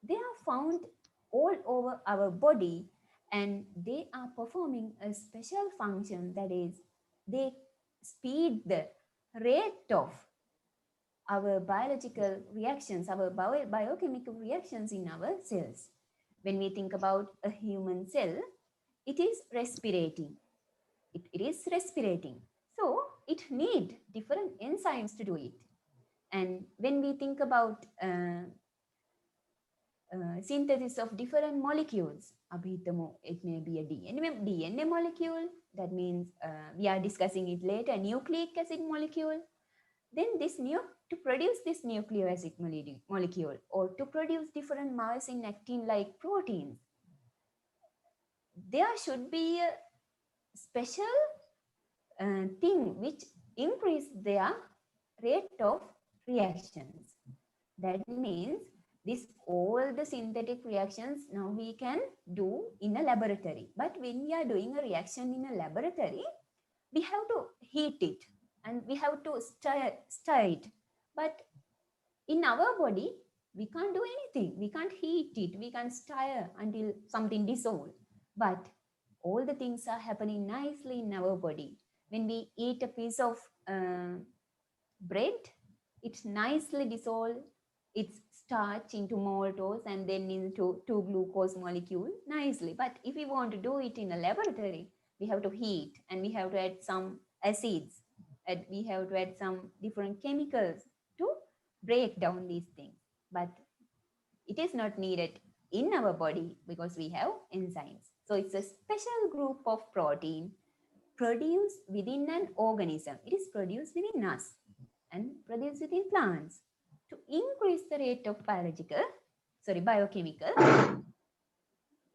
they are found all over our body, and they are performing a special function, that is, they speed the rate of our biological reactions, our biochemical reactions in our cells. When we think about a human cell, it is respirating. It is respirating. So it needs different enzymes to do it. And when we think about synthesis of different molecules, it may be a DNA molecule. That means we are discussing it later, nucleic acid molecule. Then to produce this nucleic acid molecule, or to produce different myosin actin like proteins, there should be a special thing which increase their rate of reactions. That means this all the synthetic reactions now we can do in a laboratory. But when we are doing a reaction in a laboratory, we have to heat it and we have to stir it. But in our body, we can't do anything. We can't heat it. We can't stir until something dissolves. But all the things are happening nicely in our body. When we eat a piece of bread, it's nicely dissolved. It's starch into maltose and then into 2-glucose molecule nicely. But if we want to do it in a laboratory, we have to heat and we have to add some acids and we have to add some different chemicals to break down these things. But it is not needed in our body because we have enzymes. So it's a special group of protein produced within an organism. It is produced within us and produced within plants to increase the rate of biochemical.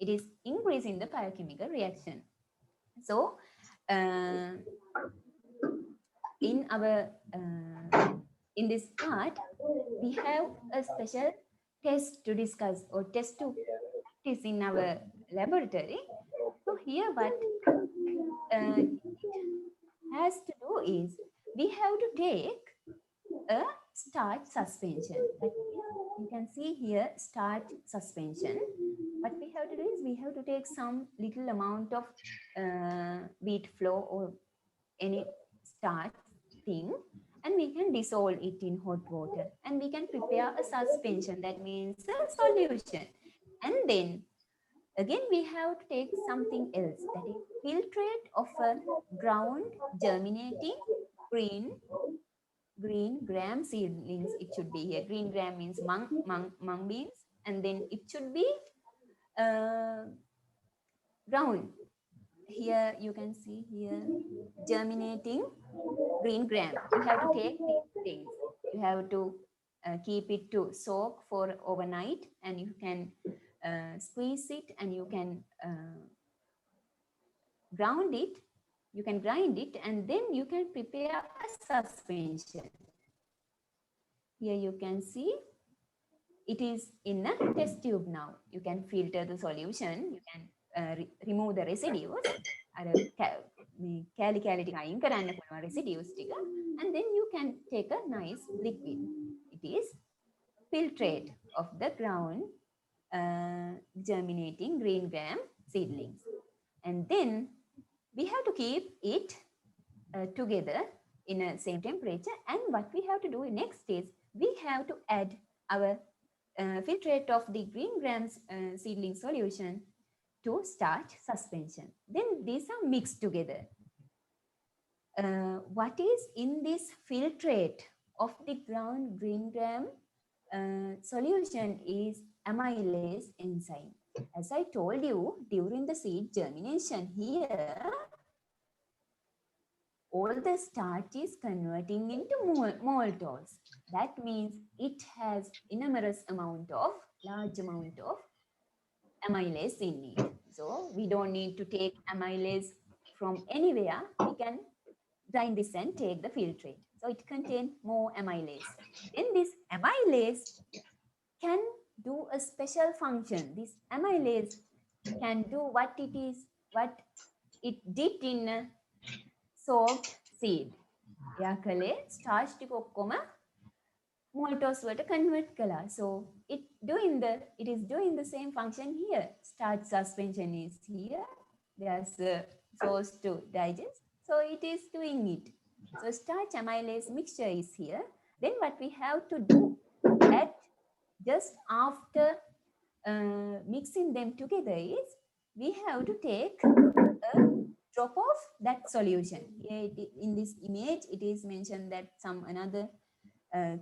It is increasing the biochemical reaction. So in this part, we have a special test to discuss or test to practice in our laboratory. So here what it has to do is we have to take a starch suspension. That is, you can see here starch suspension. What we have to do is we have to take some little amount of wheat flour or any starch thing, and we can dissolve it in hot water and we can prepare a suspension, that means a solution. And then again we have to take something else, that is filtrate of a ground germinating green gram seedlings. It should be here. Green gram means mung beans, and then it should be ground. Here you can see here germinating green gram. You have to take these things. You have to keep it to soak for overnight, and you can squeeze it and you can ground it. You can grind it and then you can prepare a suspension. Here you can see it is in a test tube now. You can filter the solution, you can remove the residues, අර කෑලි කෑලි ටික අයින් කරන්න පුළුවන් residues ටික, and then you can take a nice liquid. It is filtrate of the ground germinating green gram seedlings. And then we have to keep it together in a same temperature. And what we have to do next is we have to add our filtrate of the green grams seedling solution to starch suspension. Then these are mixed together. What is in this filtrate of the ground green gram solution is amylase enzyme. As I told you, during the seed germination here, all the starch is converting into maltose. That means it has enormous amount of, large amount of amylase in it. So we don't need to take amylase from anywhere. We can grind this and take the filtrate. So it contains more amylase. Then this amylase can do a special function. This amylase can do what it did in a soaked seed. එයා කළේ starch ටික ඔක්කොම maltose වලට convert කළා. So it is doing the same function here. Starch suspension is here. There's a source to digest. So it is doing it. So starch amylase mixture is here. Then what we have to do at just after mixing them together is we have to take a drop of that solution. Here in this image, it is mentioned that some another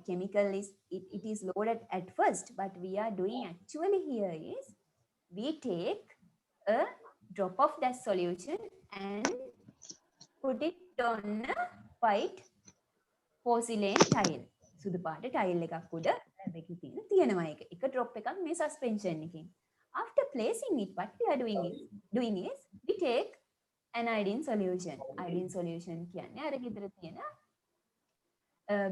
chemical is it is loaded at first, but we are doing actually here is we take a drop of that solution and put it on a white porcelain tile. සුදු පාට tile එකක් උඩ lab එකේ තියෙනවා එක drop එකක් මේ suspension එකකින්. After placing it, what we are doing is we take an iodine solution. Iodine solution කියන්නේ අර ගෙදර තියෙන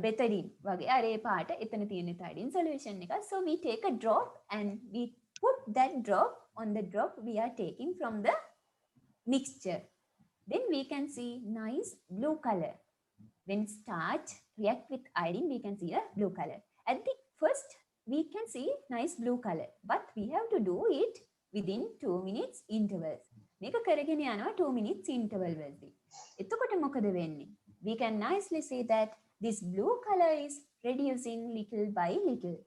betadine වගේ අර ඒ පාට එතන තියෙන iodine solution එක. So we take a drop and we put that drop on the drop we are taking from the mixture. Then we can see nice blue color. When starch react with iodine, we can see a blue color. At the first, we can see nice blue color, but we have to do it within 2 minutes intervals. මේක කරගෙන යනවා 2 minutes interval වලදී. එතකොට මොකද වෙන්නේ? We can nicely see that this blue color is reducing little by little.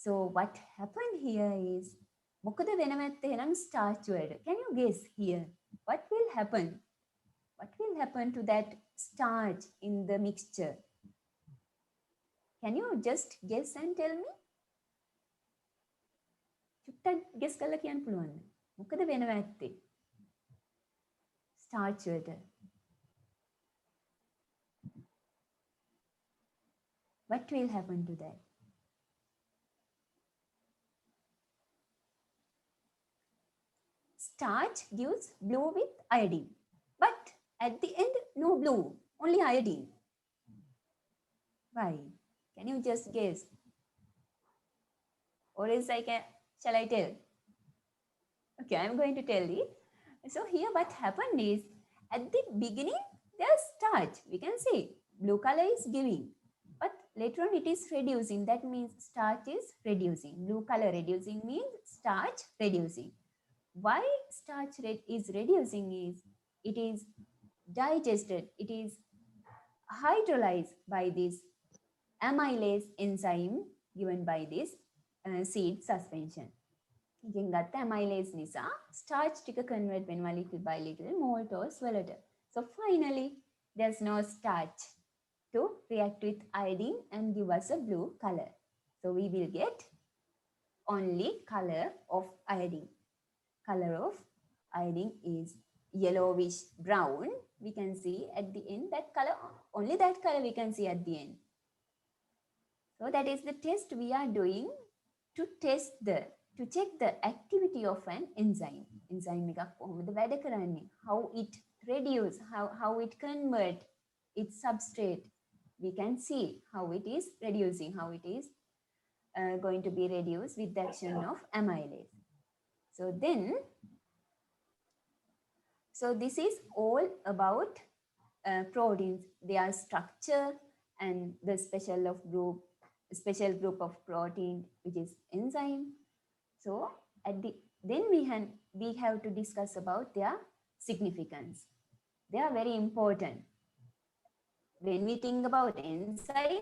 So what happened here is මොකද වෙනවැත්තේ නම් starch වලට? Can you guess here? What will happen? What will happen to that starch in the mixture? Can you just guess and tell me? චුට්ටක් guess කරලා කියන්න පුළුවන්ද? මොකද වෙනව ඇත්තේ? starch වලට. What will happen to that? Starch gives blue with iodine. But at the end, no blue, only iodine. Why? Can you just guess? Or else shall I tell? Okay, I'm going to tell it. So here what happened is, at the beginning, there's starch. We can see blue color is giving. But later on it is reducing. That means starch is reducing. Blue color reducing means starch reducing. Why starch is reducing is, it is digested, it is hydrolyzed by this amylase enzyme given by this seed suspension. එකෙන් ගත්ත amylase නිසා starch ටික convert වෙනවා little by little maltose වලට. So finally there's no starch to react with iodine and give us a blue color. So we will get only color of iodine. Color of iodine is yellowish brown. We can see at the end that color, only that color we can see at the end. So that is the test we are doing to check the activity of an enzyme. Enzyme එකක් කොහොමද වැඩ කරන්නේ? How it reduce, how it convert its substrate. We can see how it is reducing, how it is going to be reduced with the action of amylase. So then, so this is all about proteins, their structure and the special group of protein which is enzyme. So at the then we have to discuss about their significance. They are very important. When we think about enzyme,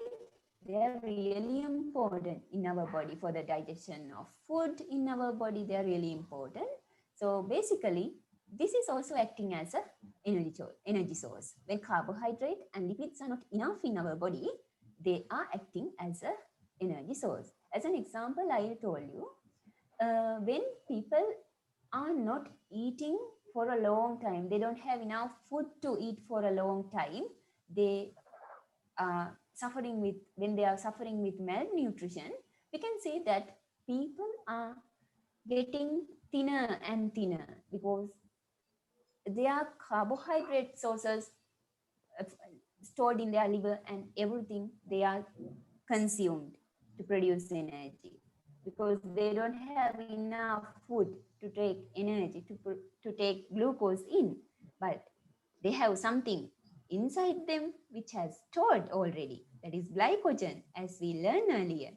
they are really important in our body for the digestion of food in our body. They are really important. So basically, this is also acting as a energy source. When carbohydrate and lipids are not enough in our body, they are acting as a energy source. As an example, I told you, when people are not eating for a long time, they don't have enough food to eat for a long time, they suffering with when they are suffering with malnutrition, we can say that people are getting thinner and thinner because their carbohydrate sources uh, stored in their liver and everything they are consumed to produce energy because they don't have enough food to take energy to take glucose in, but they have something inside them which has stored already, that is glycogen. As we learned earlier,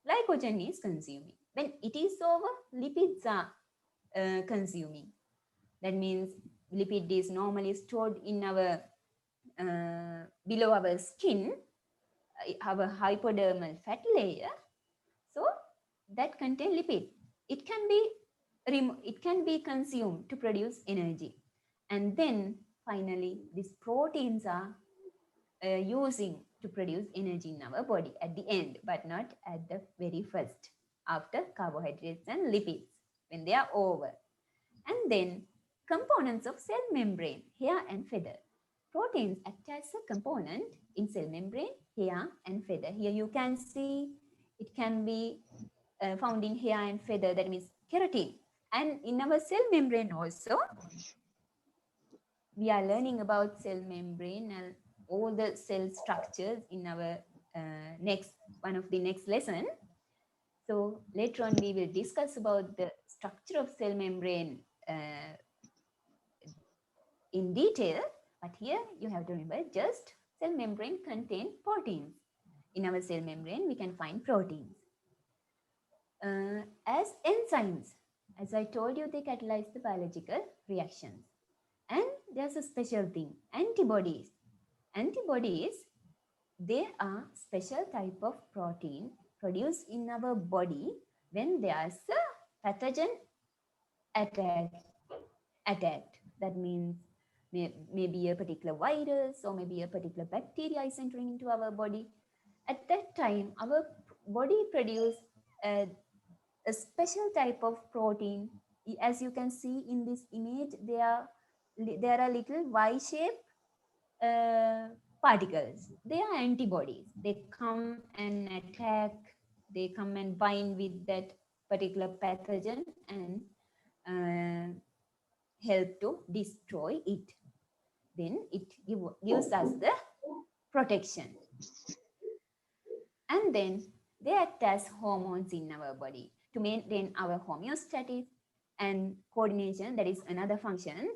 glycogen is consuming. When it is over, lipids are consuming. That means lipid is normally stored in our below our skin, our hypodermal fat layer. So that contain lipid. It can be it can be consumed to produce energy, and then finally these proteins are using to produce energy in our body at the end, but not at the very first, after carbohydrates and lipids, when they are over. And then components of cell membrane, hair and feather. Proteins act as a component in cell membrane, hair and feather. Here you can see it can be found in hair and feather, that means keratin. And in our cell membrane also, we are learning about cell membrane and all the cell structures in our next one of the next lesson. So later on we will discuss about the structure of cell membrane in detail, but here you have to remember just cell membrane contain proteins. In our cell membrane we can find proteins. As enzymes, as I told you, they catalyze the biological reactions. And there's a special thing, antibodies. Antibodies, they are special type of protein produced in our body when there's a pathogen attack. attacked. That means maybe a particular virus or maybe a particular bacteria is entering into our body. At that time, our body produce a special type of protein. As you can see in this image, there are little Y-shaped uh, particles. They are antibodies. They come and attack, they come and bind with that particular pathogen and uh, help to destroy it. Then it gives us the protection. And then they act as hormones in our body to maintain our homeostasis and coordination. That is another function.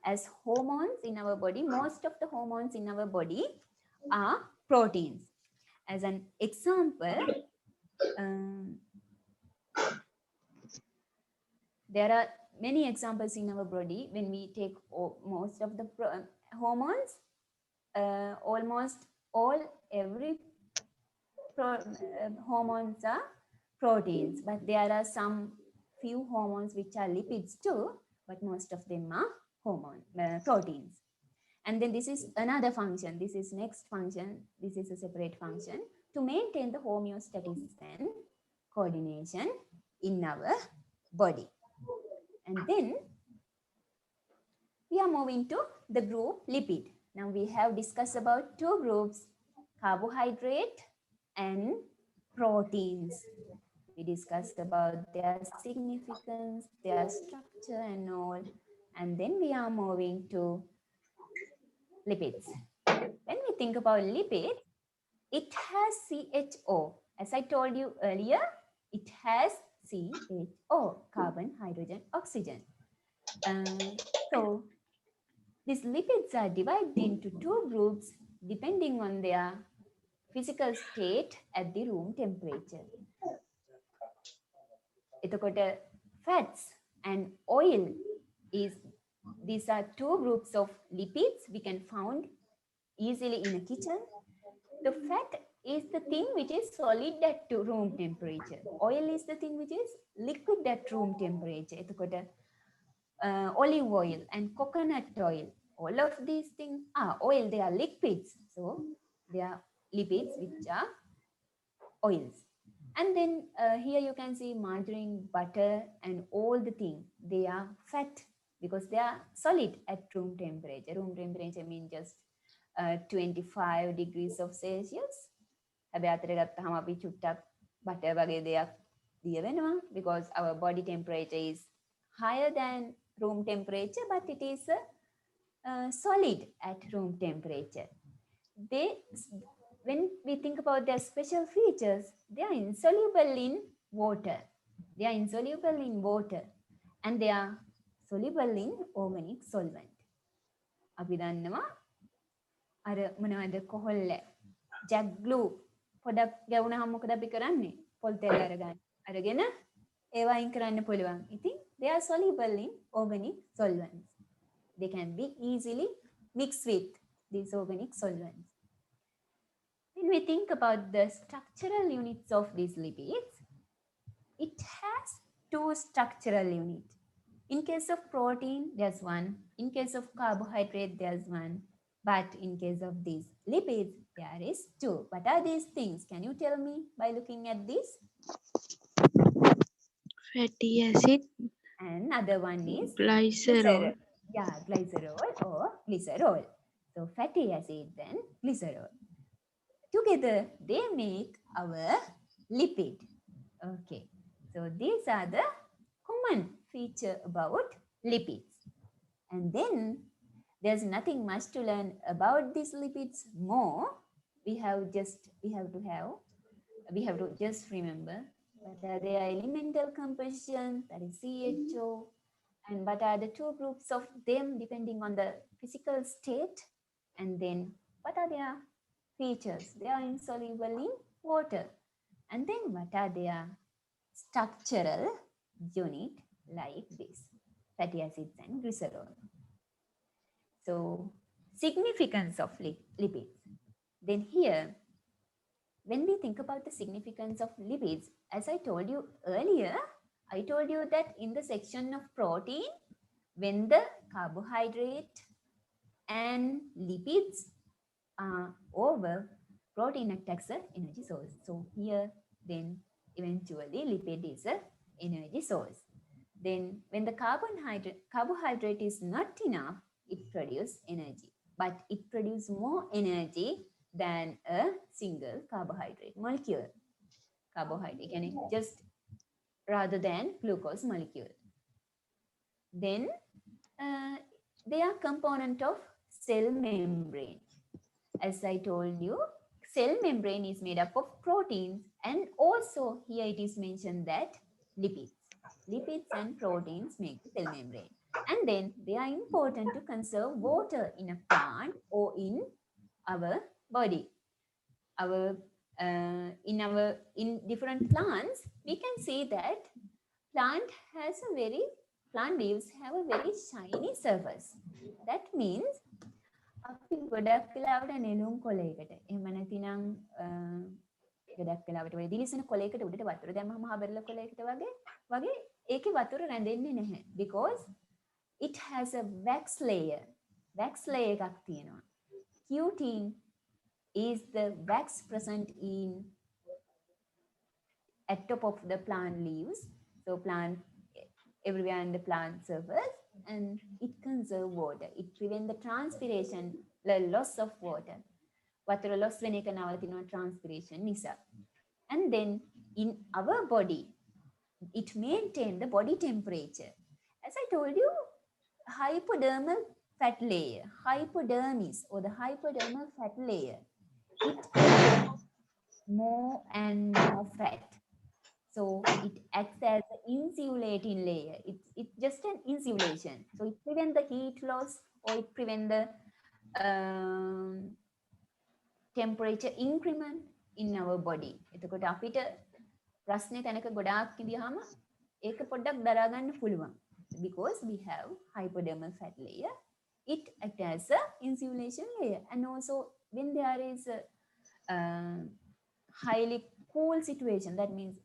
As hormones in our body, most of the hormones in our body are proteins. As an example, um, there are many examples in our body. When we take most of the hormones, almost all every hormones are proteins, but there are some few hormones which are lipids too, but most of them are proteins. And then this is another function. This is next function. This is a separate function to maintain the homeostasis and coordination in our body. And then we are moving to the group lipid. Now we have discussed about two groups, carbohydrate and proteins. We discussed about their significance, their structure and all. And then we are moving to lipids. When we think about lipids, it has CHO. As I told you earlier, it has CHO, carbon, hydrogen, oxygen. So these lipids are divided into two groups depending on their physical state at the room temperature. එතකොට fats and oil is these are two groups of lipids we can found easily in a kitchen. The fat is the thing which is solid at room temperature. Oil is the thing which is liquid at room temperature. එතකොට olive oil and coconut oil, all of these things are oil, they are liquids. So they are lipids which are oils. And then here you can see margarine, butter, and all the thing. They are fat because they are solid at room temperature. Room temperature means just 25 degrees of Celsius. හැබැයි අතට ගත්තාම අපි චුට්ටක් butter වගේ දෙයක් දිය වෙනවා because our body temperature is higher than room temperature, but it is solid at room temperature. They, when we think about their special features, they are insoluble in water. They are insoluble in water and they are soluble in organic solvent. අපි දන්නවා අර මොනවද කොහොල්ල jack glue පොඩක් ගැවුනහම මොකද අපි කරන්නේ? පොල් තෙල් අරගෙන ඒවා අයින් කරන්න පුළුවන්. ඉතින් they are soluble in organic solvents. They can be easily mixed with these organic solvents. When we think about the structural units of these lipids, it has two structural units. In case of protein, there's one. In case of carbohydrate, there's one. But in case of these lipids, there is two. What are these things? Can you tell me by looking at this? Fatty acid. And another one is glycerol. Yeah, glycerol or glycerol. So fatty acid and glycerol. Together, they make our lipid. Okay. So these are the common feature about lipids. And then there's nothing much to learn about these lipids more. We have to just remember what are their elemental composition, that is CHO, and what are the two groups of them depending on the physical state, and then what are their features. They are insoluble in water. And then what are their structural unit like this, fatty acids and glycerol. So significance of lipids. Then here, when we think about the significance of lipids, as I told you earlier, I told you that in the section of protein, when the carbohydrate and lipids are over, protein acts as an energy source. So here, then eventually lipid is an energy source. Then when the carbohydrate is not enough, it produces energy. But it produces more energy than a single carbohydrate molecule. Carbohydrate can just rather than glucose molecule. Then they are component of cell membrane. As I told you, cell membrane is made up of proteins, and also here it is mentioned that lipids and proteins make the cell membrane. And then they are important to conserve water in a plant or in our body. In different plants, we can see that plant leaves have a very shiny surface. That means අපි ගොඩක් වෙලාවට නෙළුම් කොළයකට එහෙම නැතිනම් ගොඩක් වෙලාවට ඔය දිලිසෙන කොළයකට උඩට වතුර දැම්මම මහ බෙරළ කොළයකට වගේ ඒකේ වතුර රැඳෙන්නේ නැහැ because it has a wax layer එකක් තියෙනවා. Cutin is the wax present at top of the plant leaves. So plant everywhere in the plant surface, and it conserves water. It prevents the transpiration, the loss of water. Water loss වෙන එක නවතිනවා transpiration නිසා. And then in our body, it maintains the body temperature. As I told you, hypodermal fat layer, hypodermis or the hypodermal fat layer, it more and more fat. So it acts as an insulating layer. It's just an insulation. So it prevents the heat loss or it prevents the temperature increment in our body. එතකොට අපිට රස්නේ තැනක ගොඩාක් ඉඳියාම ඒක පොඩ්ඩක් දරා ගන්න පුළුවන්. Because we have hypodermal fat layer, it acts as a insulation layer. And also when there is a highly cool situation, that means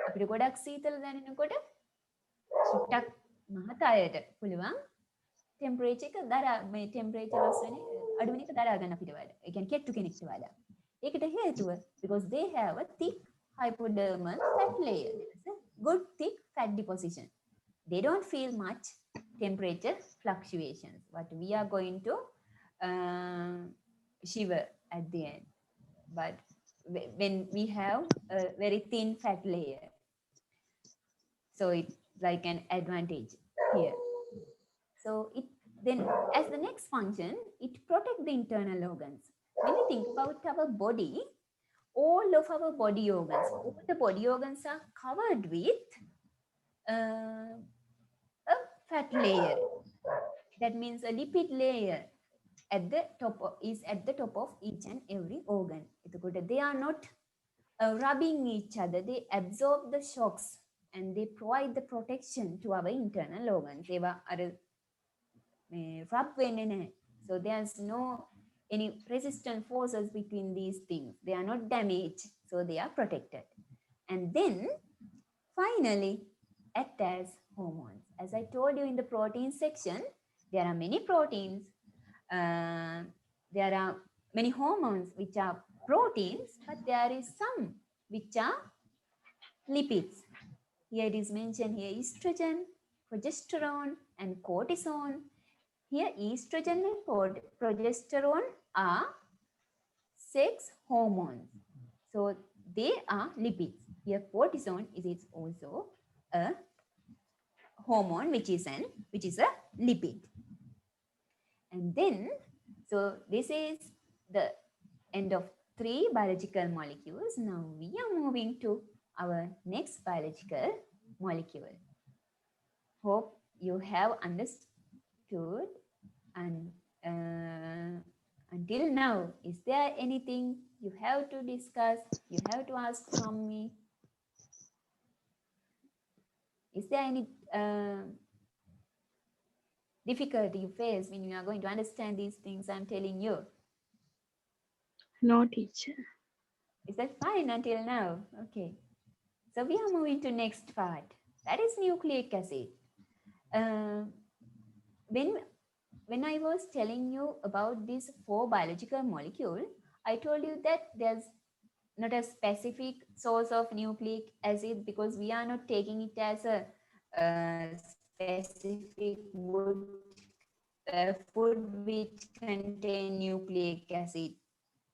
අපිට ගොඩක් සීතල දැනෙනකොට චුට්ටක් මහත අයට පුළුවන් ටෙම්පරේචර් එක දරා මේ ටෙම්පරේචර් loss වෙන අඩු වෙන එක දරා ගන්න අපිට වඩා. ඒ කියන්නේ කෙට්ටු කෙනෙක්ට වඩා. ඒකට හේතුව because they have a thick hypodermal fat layer. There's a good thick fat deposition. They don't feel much temperature fluctuations. But we are going to shiver at the end. But when we have a very thin fat layer, so it's like an advantage here. So it then as the next function, it protects the internal organs. When we think about our body, all of our body organs, all the body organs are covered with a fat layer. That means a lipid layer at the top is at the top of each and every organ. They are not rubbing each other. They absorb the shocks and they provide the protection to our internal organs. They are rub වෙන්නේ නැහැ. So there's no any resistant forces between these things. They are not damaged, so they are protected. And then finally act as hormones. As I told you in the protein section, there are many proteins. There are many hormones which are proteins, but there is some which are lipids. Here it is mentioned here estrogen, progesterone, and cortisone. Here estrogen and progesterone are sex hormones. So they are lipids. Here cortisone is also a hormone which is a lipid. And then, so this is the end of 3 biological molecules. Now we are moving to our next biological molecule. Hope you have understood and until now. Is there anything you have to discuss, you have to ask from me? Is there any difficulty you face when you are going to understand these things I'm telling you? No, teacher. Is that fine until now? Okay. So we are moving to next part. That is nucleic acid. When I was telling you about these 4 biological molecules, I told you that there's not a specific source of nucleic acid because we are not taking it as a specific food which contain nucleic acid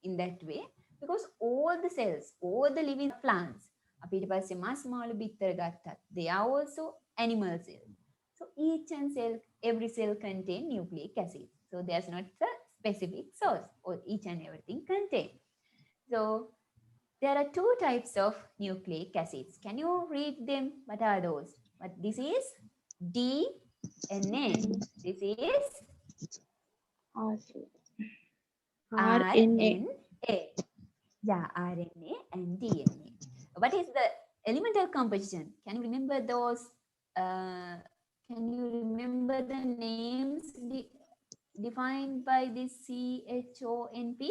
in that way, because all the cells, all the living plants, අපිට පස්සේ මස් මාළු බිත්තර ගත්තත්, they are also animal cells. So each and cell, every cell contain nucleic acid. So there's not a specific source, or each and everything contain. So there are 2 types of nucleic acids. Can you read them? What are those? But this is DNA. This is RNA. Yeah, RNA and DNA. What is the elemental composition? Can you remember those? Can you remember the names defined by this CHONP?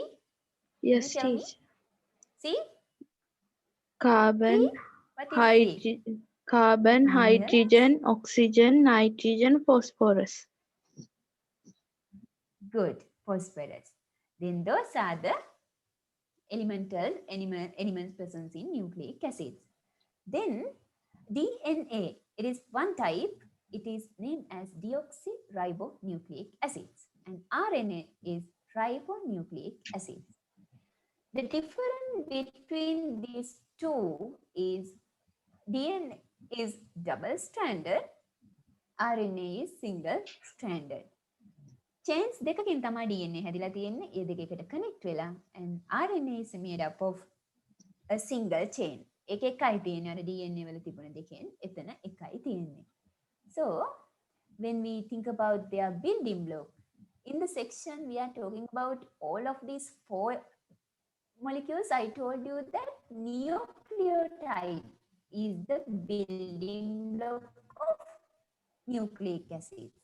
Yes, teacher. See? Carbon, Carbon, hydrogen, oxygen, nitrogen, phosphorus. Good, phosphorus. Then those are the elements present in nucleic acids. Then DNA, it is one type. It is named as deoxyribonucleic acids, and RNA is ribonucleic acids. The difference between these 2 is DNA is double-stranded, RNA is single-stranded. Chains දෙකකින් තමයි DNA හැදිලා තියෙන්නේ. ඒ දෙක එකට connect වෙලා, and RNA is made up of a single chain. එක එකයි තියෙන්නේ අර DNA වල තිබුණ දෙකෙන් එතන එකයි තියෙන්නේ. So when we think about their building block, in the section we are talking about all of these four molecules. I told you that nucleotide is the building block of nucleic acids.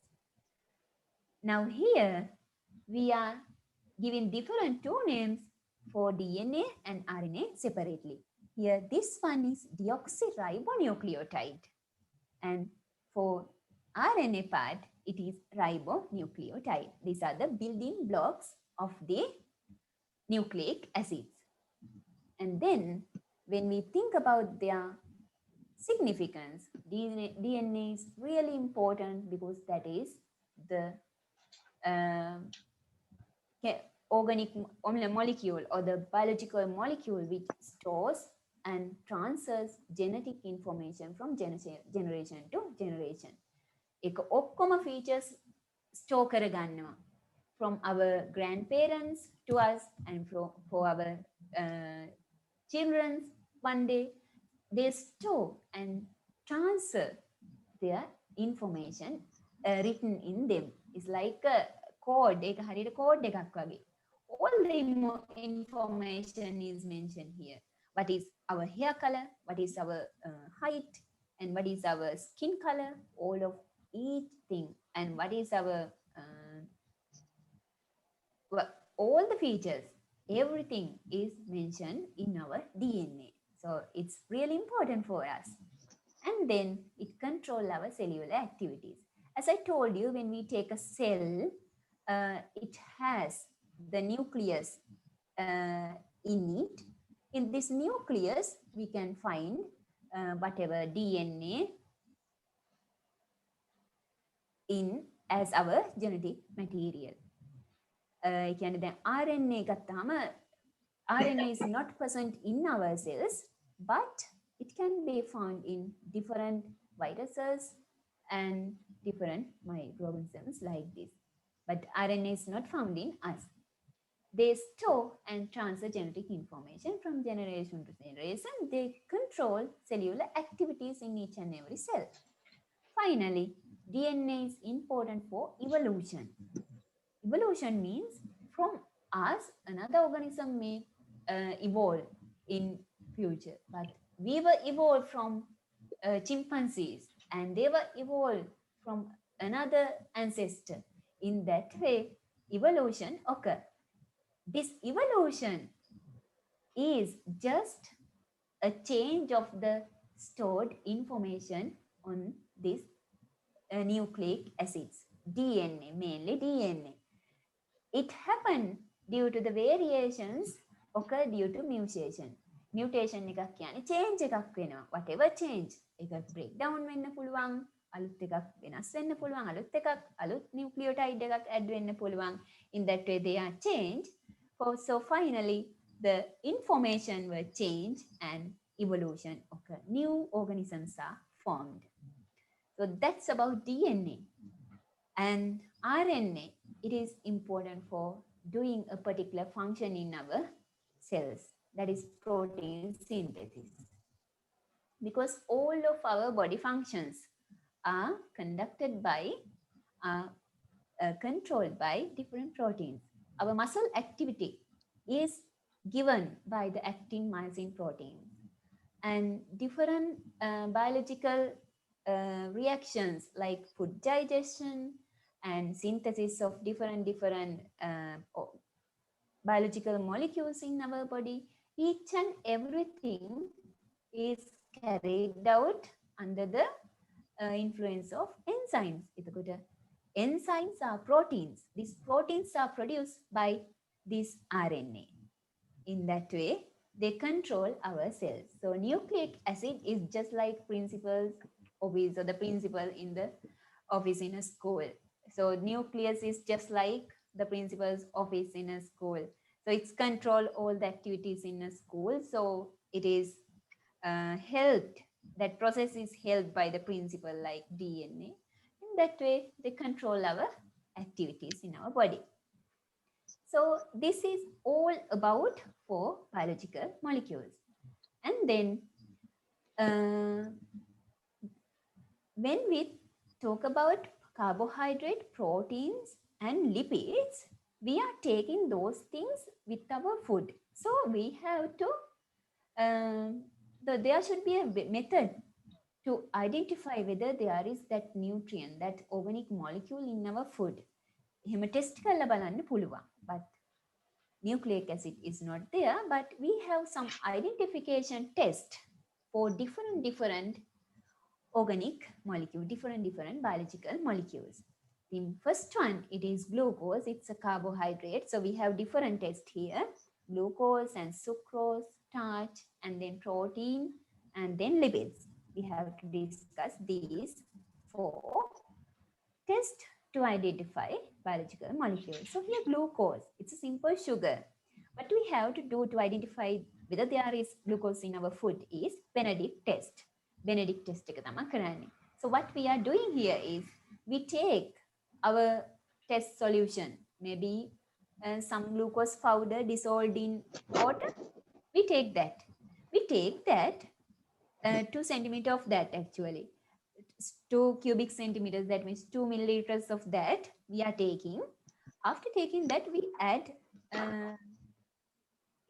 Now here we are giving different two names for DNA and RNA separately. Here this one is deoxyribonucleotide, and for RNA part it is ribonucleotide. These are the building blocks of the nucleic acids. And then when we think about their significance, DNA is really important because that is the organic molecule or the biological molecule which stores and transfers genetic information from generation to generation. ඒක ඔක්කොම features store කරගන්නවා from our grandparents to us and for our children. One day they store and transfer their information written in them. It's like a code. ඒක හරියට code එකක් වගේ. All the information is mentioned here. What is our hair color? What is our height? And what is our skin color? All of each thing. And what is our all the features, everything is mentioned in our DNA. So it's really important for us. And then it controls our cellular activities. As I told you, when we take a cell, it has the nucleus in it. In this nucleus, we can find whatever DNA in as our genetic material. කියන්නේ දැන් RNA ගත්තාම RNA is not present in our cells, but it can be found in different viruses and different microorganisms like this. But RNA is not found in us. They store and transfer genetic information from generation to generation. They control cellular activities in each and every cell. Finally, DNA is important for evolution. Evolution means from us, another organism may evolve in future. But we were evolved from chimpanzees and they were evolved from another ancestor. In that way, evolution occurs. This evolution is just a change of the stored information on these nucleic acids, DNA, mainly DNA. It happened due to the variations occur due to mutation. Mutation එකක් කියන්නේ change එකක් වෙනවා. Whatever change. ඒක breakdown වෙන්න පුළුවන්. අලුත් එකක් වෙනස් වෙන්න පුළුවන්. අලුත් එකක් අලුත් nucleotide එකක් add වෙන්න පුළුවන්. In that way they are changed. So finally the information were changed and evolution occur. New organisms are formed. So that's about DNA. And RNA, it is important for doing a particular function in our cells, that is protein synthesis. Because all of our body functions are conducted by, controlled by different proteins. Our muscle activity is given by the actin myosin protein. And different biological reactions like food digestion and synthesis of different biological molecules in our body, each and everything is carried out under the influence of enzymes. Enzymes are proteins. These proteins are produced by this RNA. In that way, they control our cells. So nucleic acid is just like principal's office or the principal in the office in a school. So nucleus is just like the principal's office in a school. So it's control all the activities in a school. So it is helped, that process is helped by the principal like DNA. In that way, they control our activities in our body. So this is all about 4 biological molecules. And then uh, when we talk about carbohydrate, proteins, and lipids, we are taking those things with our food. So we have to, there should be a method to identify whether there is that nutrient, that organic molecule in our food. එහෙම test කරලා බලන්න පුළුවන්. But nucleic acid is not there, but we have some identification test for different organic molecule, different biological molecules. The first one, it is glucose. It's a carbohydrate. So we have different tests here: glucose and sucrose, starch, and then protein, and then lipids. We have to discuss these for test to identify biological molecules. So here glucose, it's a simple sugar. What we have to do to identify whether there is glucose in our food is Benedict test. Benedict test එක තමයි කරන්නේ. So what we are doing here is we take our test solution, maybe some glucose powder dissolved in water. We take that. We take that 2 centimeter of that actually. 2 cubic centimeters, that means 2 milliliters of that we are taking. After taking that, we add uh,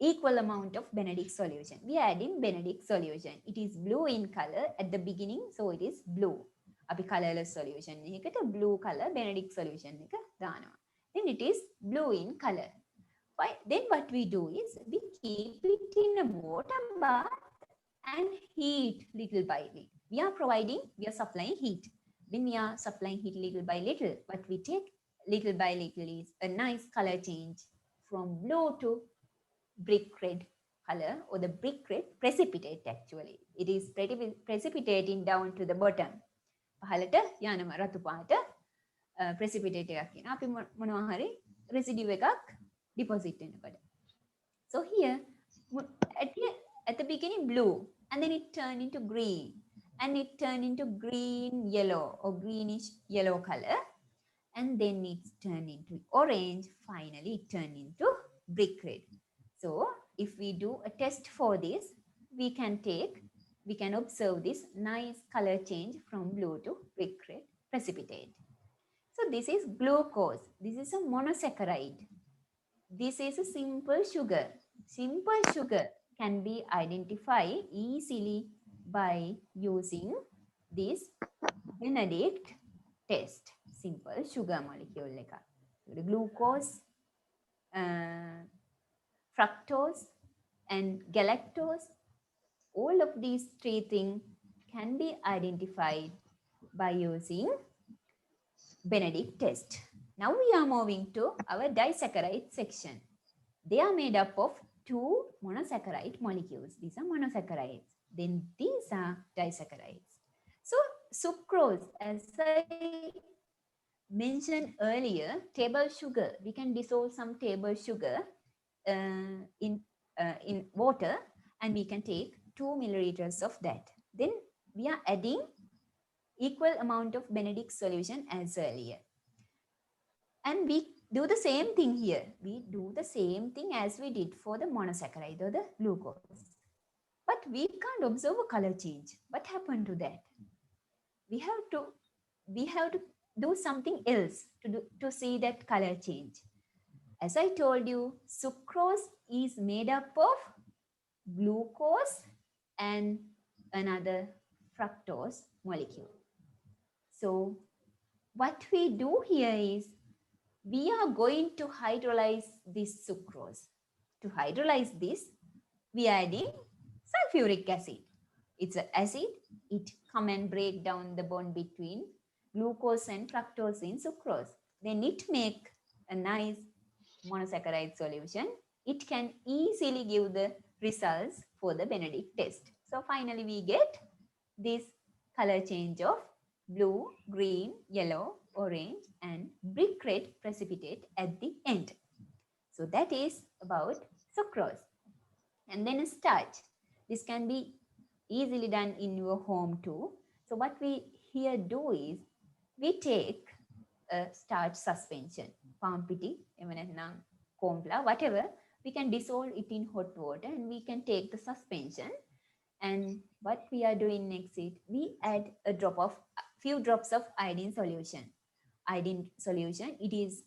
equal amount of Benedict solution. We are adding Benedict solution. It is blue in color at the beginning, so it is blue. අපි colorless solution එකකට blue color Benedict solution එක දානවා. Then it is blue in color. Then what we do is we keep it in a water bath and heat little by little. We are supplying heat. When we are supplying heat little by little, what we take little by little is a nice color change from blue to brick red color, or the brick red precipitate actually. It is precipitating down to the bottom. පහළට යනවා රතු පාට precipitate එකක් කියන. අපි මොනවා හරි residue එකක් deposit වෙනකොට. So here at the beginning blue, and then it turned into green, and it turned into green yellow or greenish yellow color, and then it turned into orange. Finally it turned into brick red. So if we do a test for this, we can observe this nice color change from blue to brick red precipitate. So this is glucose. This is a monosaccharide. This is a simple sugar. Simple sugar can be identified easily by using this Benedict test. Simple sugar molecule එක. Glucose, fructose, and galactose. All of these three things can be identified by using Benedict test. Now we are moving to our disaccharide section. They are made up of 2 monosaccharide molecules. These are monosaccharides. Then these are disaccharides. So sucrose, as I mentioned earlier, table sugar. We can dissolve some table sugar in water, and we can take 2 milliliters of that. Then we are adding equal amount of Benedict solution as earlier. And we do the same thing here. We do the same thing as we did for the monosaccharide or the glucose. But we can't observe a color change. What happened to that? We have to do something else to see that color change. As I told you, sucrose is made up of glucose and another fructose molecule. So what we do here is we are going to hydrolyze this sucrose. To hydrolyze this, we are adding sulfuric acid. It's an acid. It come and break down the bond between glucose and fructose in sucrose. Then it make a nice monosaccharide solution. It can easily give the results for the Benedict test. So finally we get this color change of blue, green, yellow, orange, and brick red precipitate at the end. So that is about sucrose. And then starch. This can be easily done in your home too. So what we here do is we take a starch suspension, palm piti, corn flour, whatever. We can dissolve it in hot water, and we can take the suspension And what we are doing next is we add a few drops of iodine solution. Iodine solution, it is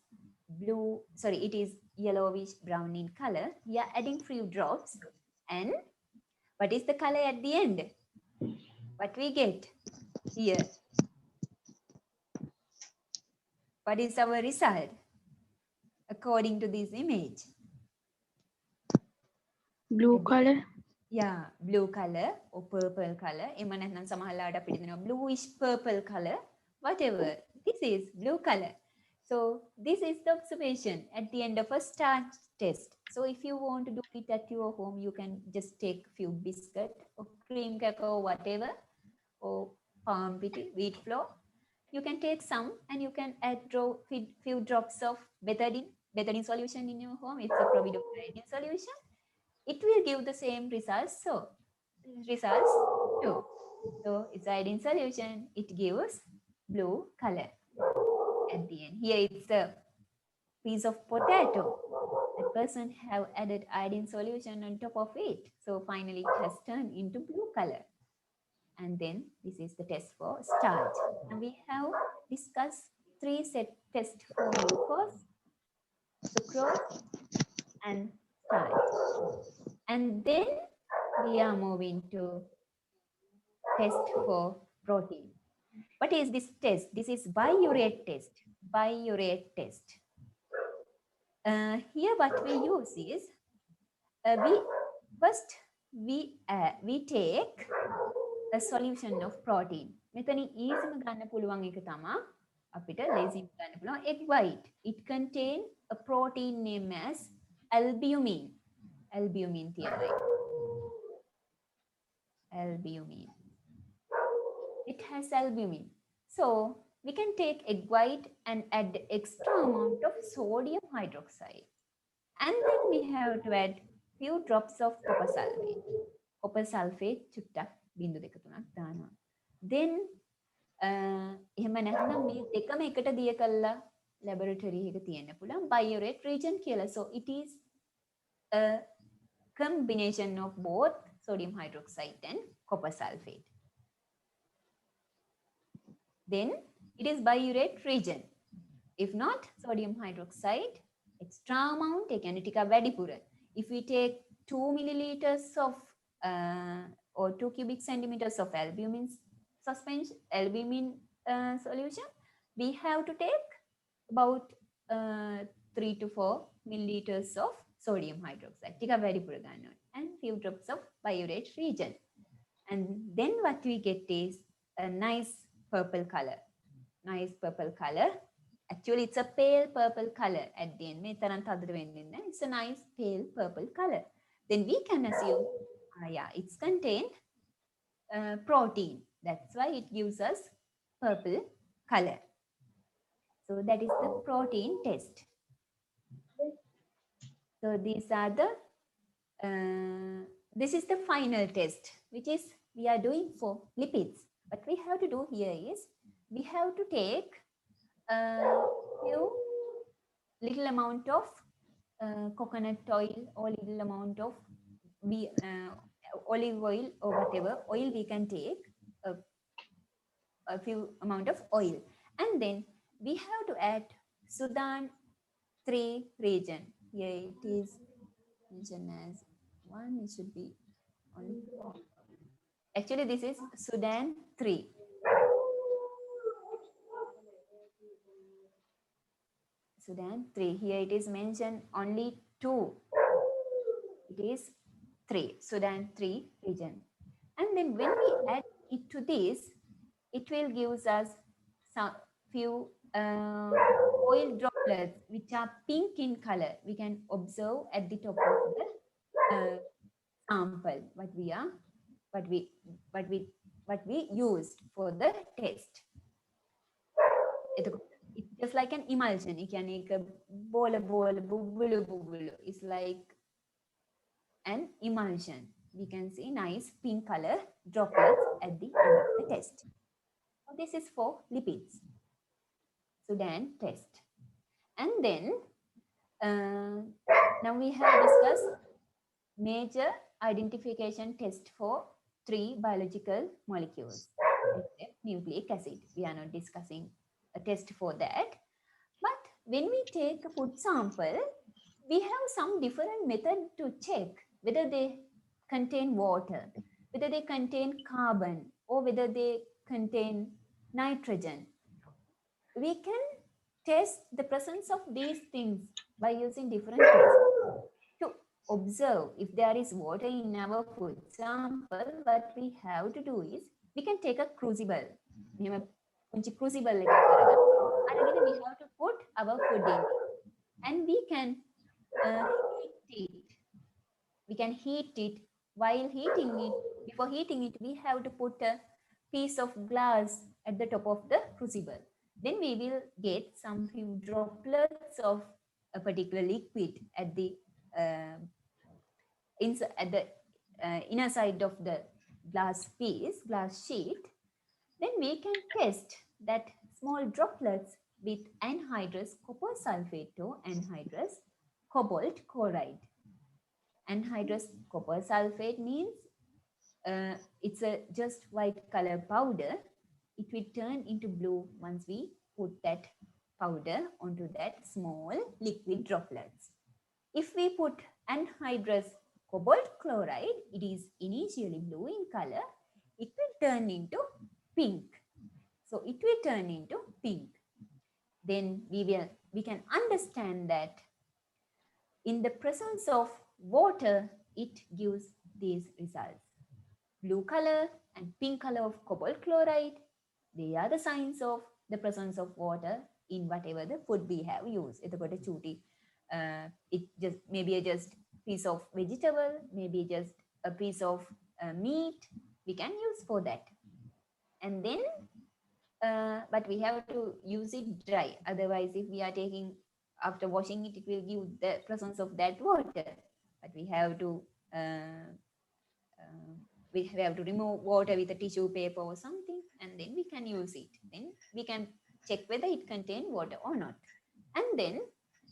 it is yellowish brown in color. We are adding few drops. And what is the color at the end? What we get here? What is our result according to this image? Blue At the color. yeah, blue color or purple color. එම නැත්නම් සමහරලාට අපිට දෙනවා bluish purple color, whatever. This is blue color. So this is the observation at the end of a starch test. So if you want to do it at your home, you can just take few biscuit or cream cacao, whatever, or palm pity, wheat flour. You can take some and you can add few drops of betadine solution in your home. It's a providine solution. It will give the same results. So results too. So it's iodine solution. It gives blue color at the end. Here it's a piece of potato. That person have added iodine solution on top of it. So finally it has turned into blue color. And then this is the test for starch. And we have discussed three set tests for glucose, sucrose, and starch. And then we are moving to test for protein. What is this test? This is biuret test. Biuret test. Here what we use is we first we take a solution of protein. මෙතන easy ගන්න පුළුවන් එක තමයි අපිට lazy ගන්න පුළුවන් egg white. It contain a protein named as albumin. Albumin තියනයි. Albumin. It has albumin. So we can take egg white and add extra amount of sodium hydroxide. And then we have to add few drops of copper sulfate. Copper sulfate චුට්ටක් බිංදු දෙක තුනක් දානවා. Then එහෙම නැත්නම් මේ දෙකම එකට දිය කළා laboratory එක තියෙන්න පුළුවන් biuret reagent කියලා. So it is a combination of both sodium hydroxide and copper sulfate. Then it is biuret reagent. If not, sodium hydroxide, extra amount, if we take 2 milliliters of or 2 cubic centimeters of albumin solution, we have to take about 3 to 4 milliliters of sodium hydroxide and few drops of biuret reagent. And then what we get is a nice purple color. Nice purple color. Actually, it's a pale purple color at the end. It's a nice pale purple color. Then we can assume, yeah, it's contained protein. That's why it gives us purple color. So that is the protein test. So these are the, this is the final test, which is we are doing for lipids. What we have to do here is we have to take a few little amount of coconut oil or little amount of olive oil or whatever oil we can take, a few amount of oil. And then we have to add Sudan 3 reagent. Here it is mentioned as 1, it should be only. Actually, this is Sudan 3. Sudan 3. Here it is mentioned only 2. It is 3. Sudan 3 region. And then when we add it to this, it will give us some few oil droplets which are pink in color. We can observe at the top of the sample what we used for the test. It's just like an emulsion. It's like an emulsion. We can see nice pink color droplets at the end of the test. So this is for lipids. Sudan test. And then now we have discussed major identification test for three biological molecules, except nucleic acid. We are not discussing a test for that. But when we take a food sample, we have some different method to check whether they contain water, whether they contain carbon, or whether they contain nitrogen. We can test the presence of these things by using different tests. To observe if there is water in our food sample, what we have to do is we can take a crucible. මෙහෙම පුංචි crucible එකක් අරගෙන we have to put our food in it. And we can heat it. We can heat it. While heating it, before heating it, we have to put a piece of glass at the top of the crucible. Then we will get some few droplets of a particular liquid at the uh, at the inner side of the glass sheet. Then we can test that small droplets with anhydrous copper sulfate or anhydrous cobalt chloride. Anhydrous copper sulfate means it's a just white color powder. It will turn into blue once we put that powder onto that small liquid droplets. If we put anhydrous cobalt chloride, it is initially blue in color. It will turn into pink. So it will turn into pink. Then we can understand that in the presence of water, it gives these results. Blue color and pink color of cobalt chloride, they are the signs of the presence of water in whatever the food we have used. එතකොට චූටි it just maybe just piece of vegetable, maybe just a piece of meat we can use for that. And then but we have to use it dry. Otherwise, if we are taking after washing it, it will give the presence of that water. But we have to uh, we have to remove water with a tissue paper or something, and then we can use it. Then we can check whether it contains water or not. And then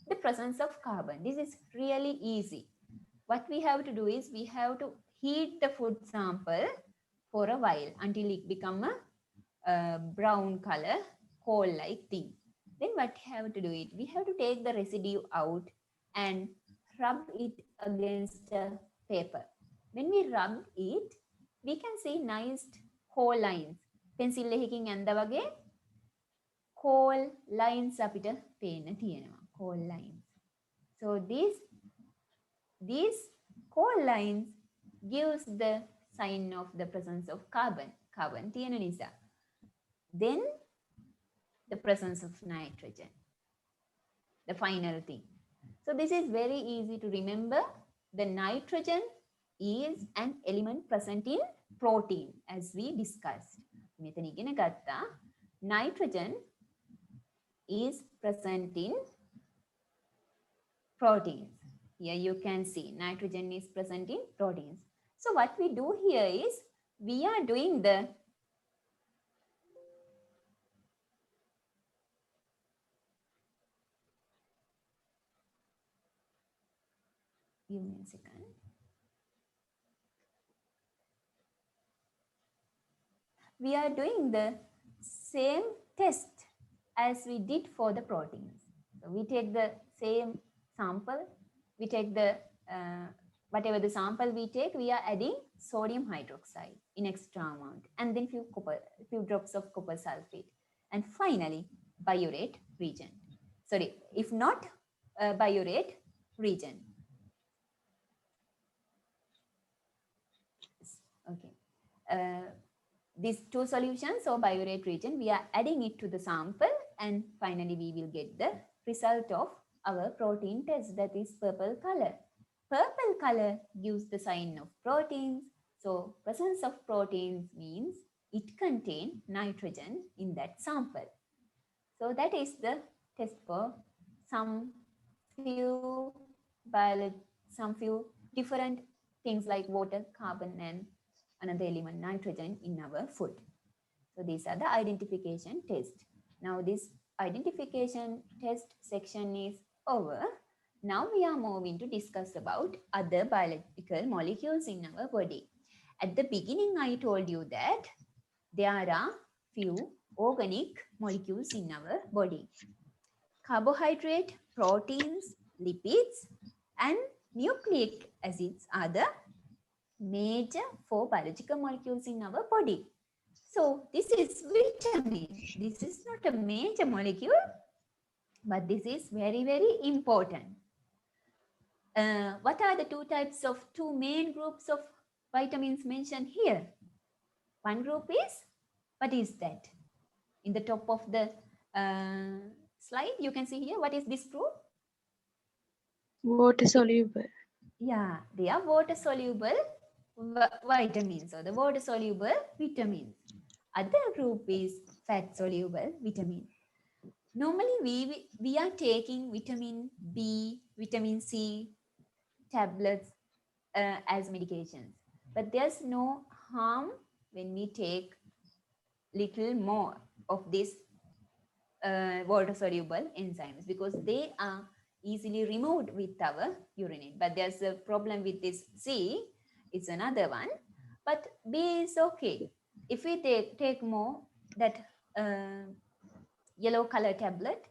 the presence of carbon. This is really easy. What we have to do is we have to heat the food sample for a while until it become a brown color, coal-like thing. Then what we have to do it? We have to take the residue out and rub it against a paper. When we rub it, we can see nice coal lines. Pencil එකකින් ඇඳ වගේ coal lines අපිට පේන්න තියෙනවා. Coal lines. So these coal lines gives the sign of the presence of carbon. Carbon තියෙන නිසා. Then the presence of nitrogen. The final thing. So this is very easy to remember. The nitrogen is an element present in protein as we discussed. මෙතන ඉගෙන ගත්තා. Nitrogen is present in proteins. Here you can see nitrogen is present in proteins. So what we do here is we are doing the give me a second. We are doing the same test as we did for the proteins. So we take the same sample, we take the whatever the sample we take, we are adding sodium hydroxide in extra amount, and then few drops of copper sulfate, and finally biurate reagent. Sorry, if not biurate reagent. Okay. These two solutions or biurate reagent, we are adding it to the sample, and finally we will get the result of our protein test, that is purple color. Purple color gives the sign of proteins. So presence of proteins means it contains nitrogen in that sample. So that is the test for some few different things like water, carbon, and another element, nitrogen, in our food. So these are the identification tests. Now this identification test section is over. Now we are moving to discuss about other biological molecules in our body. At the beginning, I told you that there are few organic molecules in our body. Carbohydrate, proteins, lipids, and nucleic acids are the major four biological molecules in our body. So this is vitamin. This is not a major molecule, but this is very, very important. What are the two main groups of vitamins mentioned here? One group is, what is that? In the top of the slide, you can see here, what is this group? Water soluble. Yeah, they are water soluble vitamins or the water soluble vitamins. Other group is fat soluble vitamin. Normally, we are taking vitamin B, vitamin C tablets as medications, but there's no harm when we take little more of this water soluble enzymes because they are easily removed with our urine. But there's a problem with this C, it's another one. But B is okay. If we take more that yellow color tablet,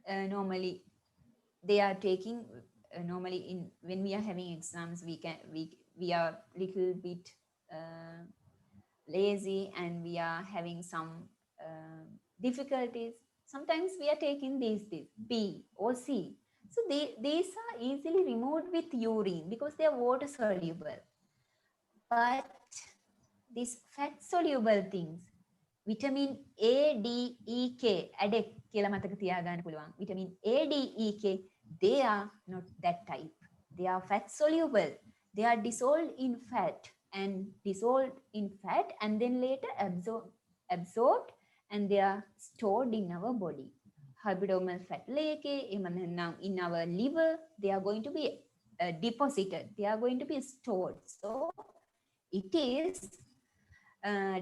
normally they are taking normally in when we are having exams we are little bit uh, lazy and we are having some difficulties. Sometimes we are taking these B or C. So these are easily removed with urine because they are water soluble. But these fat soluble things, vitamin A, D, E, K, ADEC කියලා මතක තියාගන්න පුළුවන්. Vitamin A, D, E, K, they are not that type. They are fat soluble. They are dissolved in fat and then later absorbed and they are stored in our body. Hypodermal fat layer in our liver, they are going to be deposited. They are going to be stored. So it is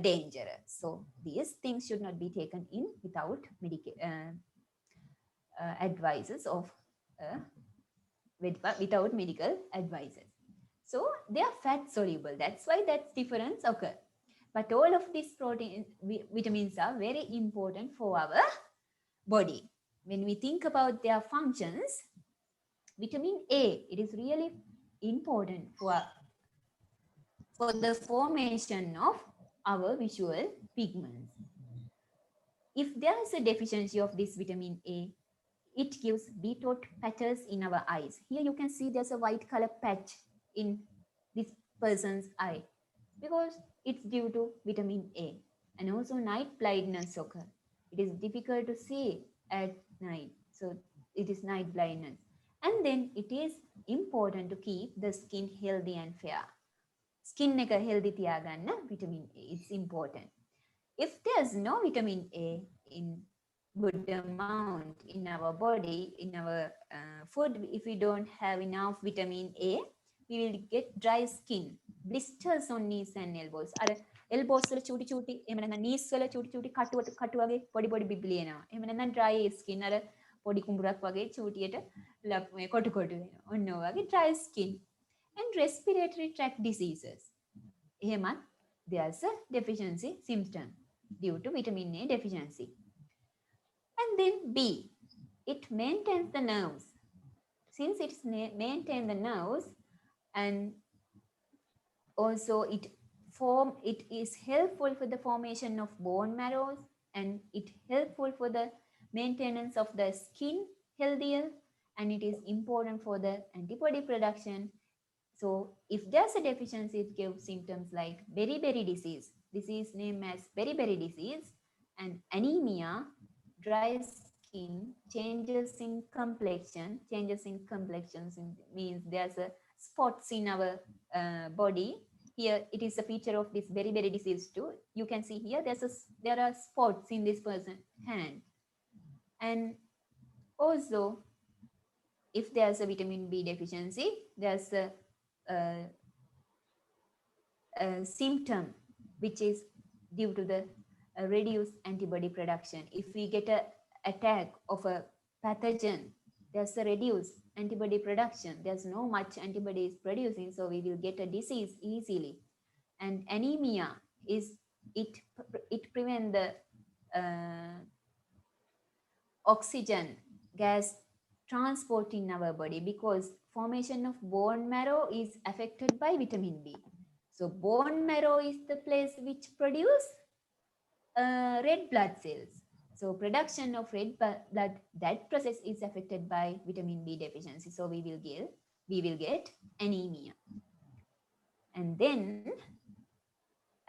dangerous. So these things should not be taken in without advices of without medical advices. So they are fat soluble. That's why that difference occur. But all of these vitamins are very important for our body. When we think about their functions, vitamin A, it is really important for the formation of our visual pigments. If there is a deficiency of this vitamin A, it gives detote patches in our eyes. Here you can see there's a white color patch in this person's eye because it's due to vitamin A. And also night blindness occur. It is difficult to see at night. So it is night blindness. And then it is important to keep the skin healthy and fair. Skin එක healthy තියාගන්න vitamin A. It's important. If there's no vitamin A in good amount in our body, in our food, if we don't have enough vitamin A, we will get dry skin, blisters on knees and elbows. අර elbows වල චූටි චූටි එහෙම නැත්නම් knees වල චූටි චූටි කටු වගේ පොඩි පොඩි බිබ්ලි එනවා. එහෙම නැත්නම් dry skin අර පොඩි කුඹුරක් වගේ චූටියට කොටු කොටු වෙනවා. ඔන්න ඔය වගේ dry skin and respiratory tract diseases. එහෙමත් there's a deficiency symptom due to vitamin A deficiency. And then B, it maintains the nerves. Since it maintains the nerves and also it is helpful for the formation of bone marrows and it helpful for the maintenance of the skin healthier and it is important for the antibody production. So if there's a deficiency, it gives symptoms like beriberi disease named as beriberi disease, and anemia, dry skin, changes in complexion. Means there's a spots in our body. Here it is a feature of this beriberi disease too. You can see here there are spots in this person's hand, and also if there's a vitamin B deficiency, there's a symptom which is due to the reduced antibody production. If we get an attack of a pathogen, there's a reduced antibody production. There's no much antibody is producing, so we will get a disease easily. And anemia is it prevent the oxygen gas transport in our body, because formation of bone marrow is affected by vitamin D. So bone marrow is the place which produce red blood cells. So production of blood, that process is affected by vitamin D deficiency. So we will get anemia. And then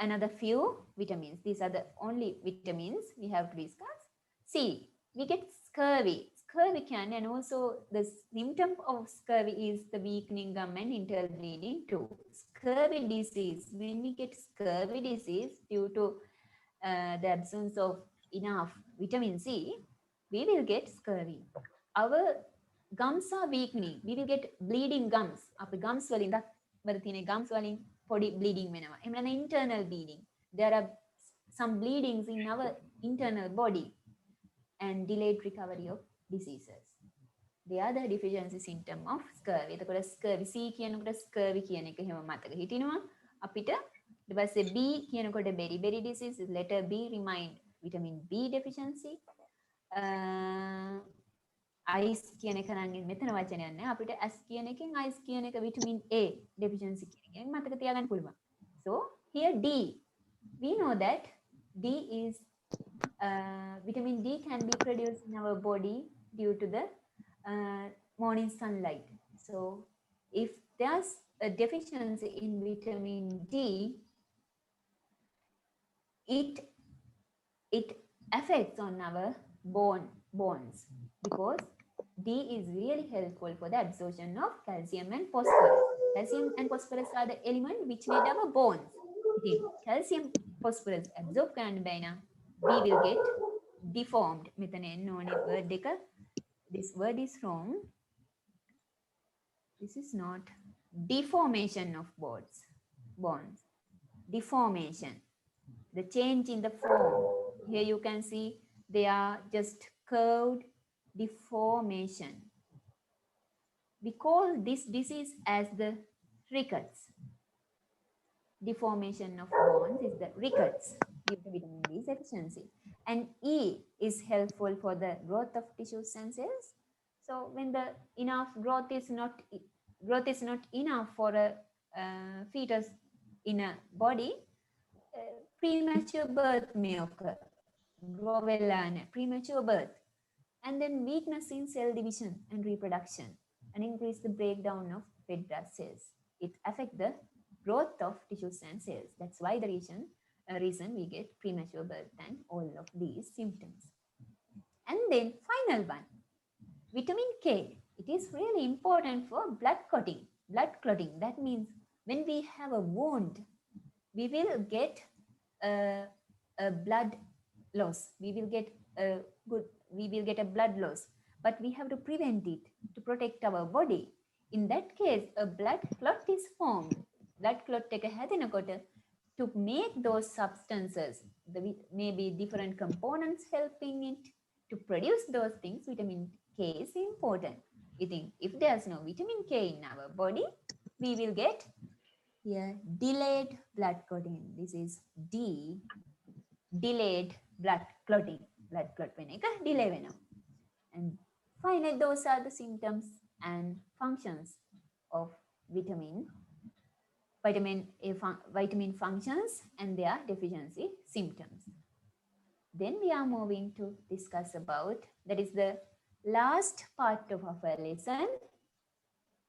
another few vitamins. These are the only vitamins we have to discuss. See, we get scurvy. Scurvy can, and also the symptom of scurvy is the weakening gum and interbleeding too. Scurvy disease, when we get scurvy disease due to the absence of enough vitamin C, we will get scurvy. Our gums are weakening. We will get bleeding gums. අපේ gums වලින් වල තියෙන gums වලින් පොඩි bleeding වෙනවා. එහෙම නැත්නම් internal bleeding. There are some bleedings in our internal body and delayed recovery of diseases. They are the deficiency symptom of scurvy. එතකොට scurvy C කියනකොට scurvy කියන එක එහෙම මතක හිටිනවා. අපිට ඊට පස්සේ B කියනකොට beriberi disease, letter B remind vitamin B deficiency. ice කියන එක නම් මෙතන වචනයක් නෑ. අපිට S කියන එකෙන් ice කියන එක vitamin A deficiency කියන එකෙන් මතක තියාගන්න පුළුවන්. So here D, we know that D is vitamin D can be produced in our body due to the morning sunlight. So if there's a deficiency in vitamin D, it affects on our bones, because D is really helpful for the absorption of calcium and phosphorus. Calcium and phosphorus are the element which made our bones. If calcium phosphorus absorb කරන්න බැයි නම් we will get deformed. මෙතන එන්න ඕනේ word එක. This word is wrong. This is not deformation of bones. Deformation. The change in the form. Here you can see they are just curved deformation. We call this disease as the rickets. Deformation of bones is the rickets due to vitamin D deficiency. And E is helpful for the growth of tissues and cells. So when the growth is not enough for a fetus in a body, premature birth may occur. Premature birth. And then weakness in cell division and reproduction, and increase the breakdown of red blood cells. It affects the growth of tissues and cells. That's why the reason we get premature birth and all of these symptoms. And then final one, vitamin K. It is really important for blood clotting. Blood clotting, that means when we have a wound, we will get a blood loss. We will get a blood loss, but we have to prevent it to protect our body. In that case, a blood clot is formed. Blood clot එක හැදෙනකොට, to make those substances, maybe different components helping it to produce those things, vitamin K is important. You think if there's no vitamin K in our body, we will get here delayed blood clotting. This is D, delayed blood clotting. Blood clot වෙන එක delay වෙනවා. And finally, those are the symptoms and functions of vitamin functions and their deficiency symptoms. Then we are moving to discuss about, that is the last part of our lesson,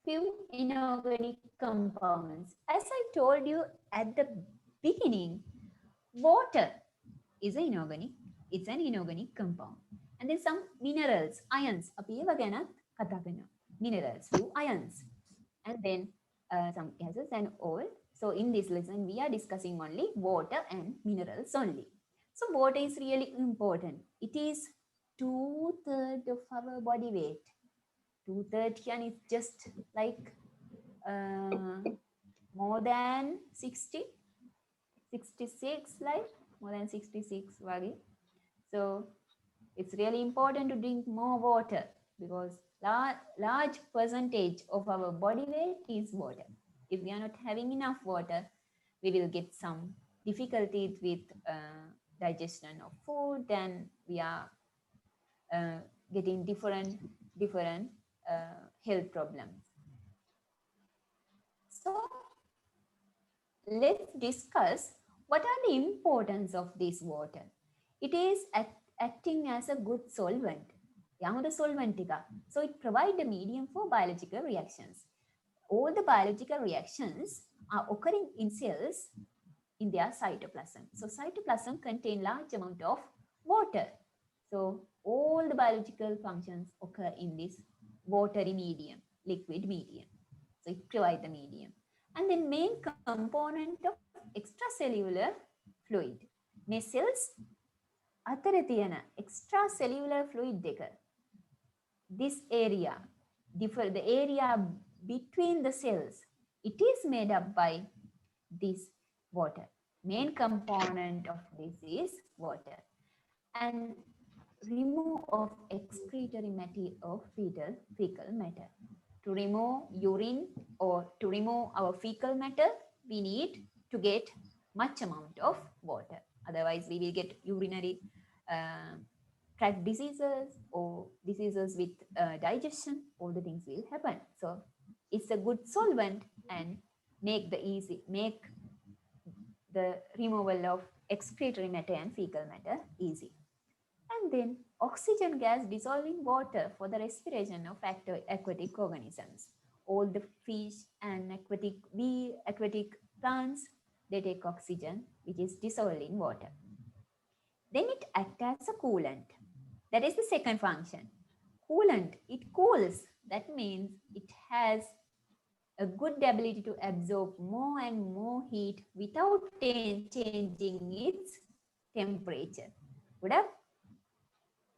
few inorganic compounds. As I told you at the beginning, water is an inorganic compound. And then some minerals, ions. අපි ඒව ගැනත් කතා කරනවා. Minerals, few ions. And then some gases and oil. So in this lesson, we are discussing only water and minerals only. So water is really important. It is 2/3 of our body weight. 2/3 can is just like more than 60, 66, like more than 66 wagi. So it's really important to drink more water, because large percentage of our body weight is water. If we are not having enough water, we will get some difficulties with digestion of food, then we are uh, getting different health problems. So let's discuss what are the importance of this water. It is acting as a good solvent. යහොඳ solvent එක. So it provides a medium for biological reactions. All the biological reactions are occurring in cells in their cytoplasm. So cytoplasm contain large amount of water. So all the biological functions occur in this watery medium, liquid medium. So it provides the medium. And then main component of extracellular fluid. මේ cells අතර තියෙන extracellular fluid එක, this area, the area between the cells, it is made up by this water. Main component of this is water. And remove of excretory matter of fecal matter. To remove urine or to remove our fecal matter, we need to get much amount of water. Otherwise, we will get urinary tract diseases or diseases with digestion. All the things will happen. So it's a good solvent and make the removal of excretory matter and fecal matter easy. And then oxygen gas dissolved in water for the respiration of aquatic organisms. All the fish and aquatic plants, they take oxygen which is dissolved in water. Then it acts as a coolant. That is the second function. Coolant, it cools. That means it has a good ability to absorb more and more heat without changing its temperature. ගොඩක්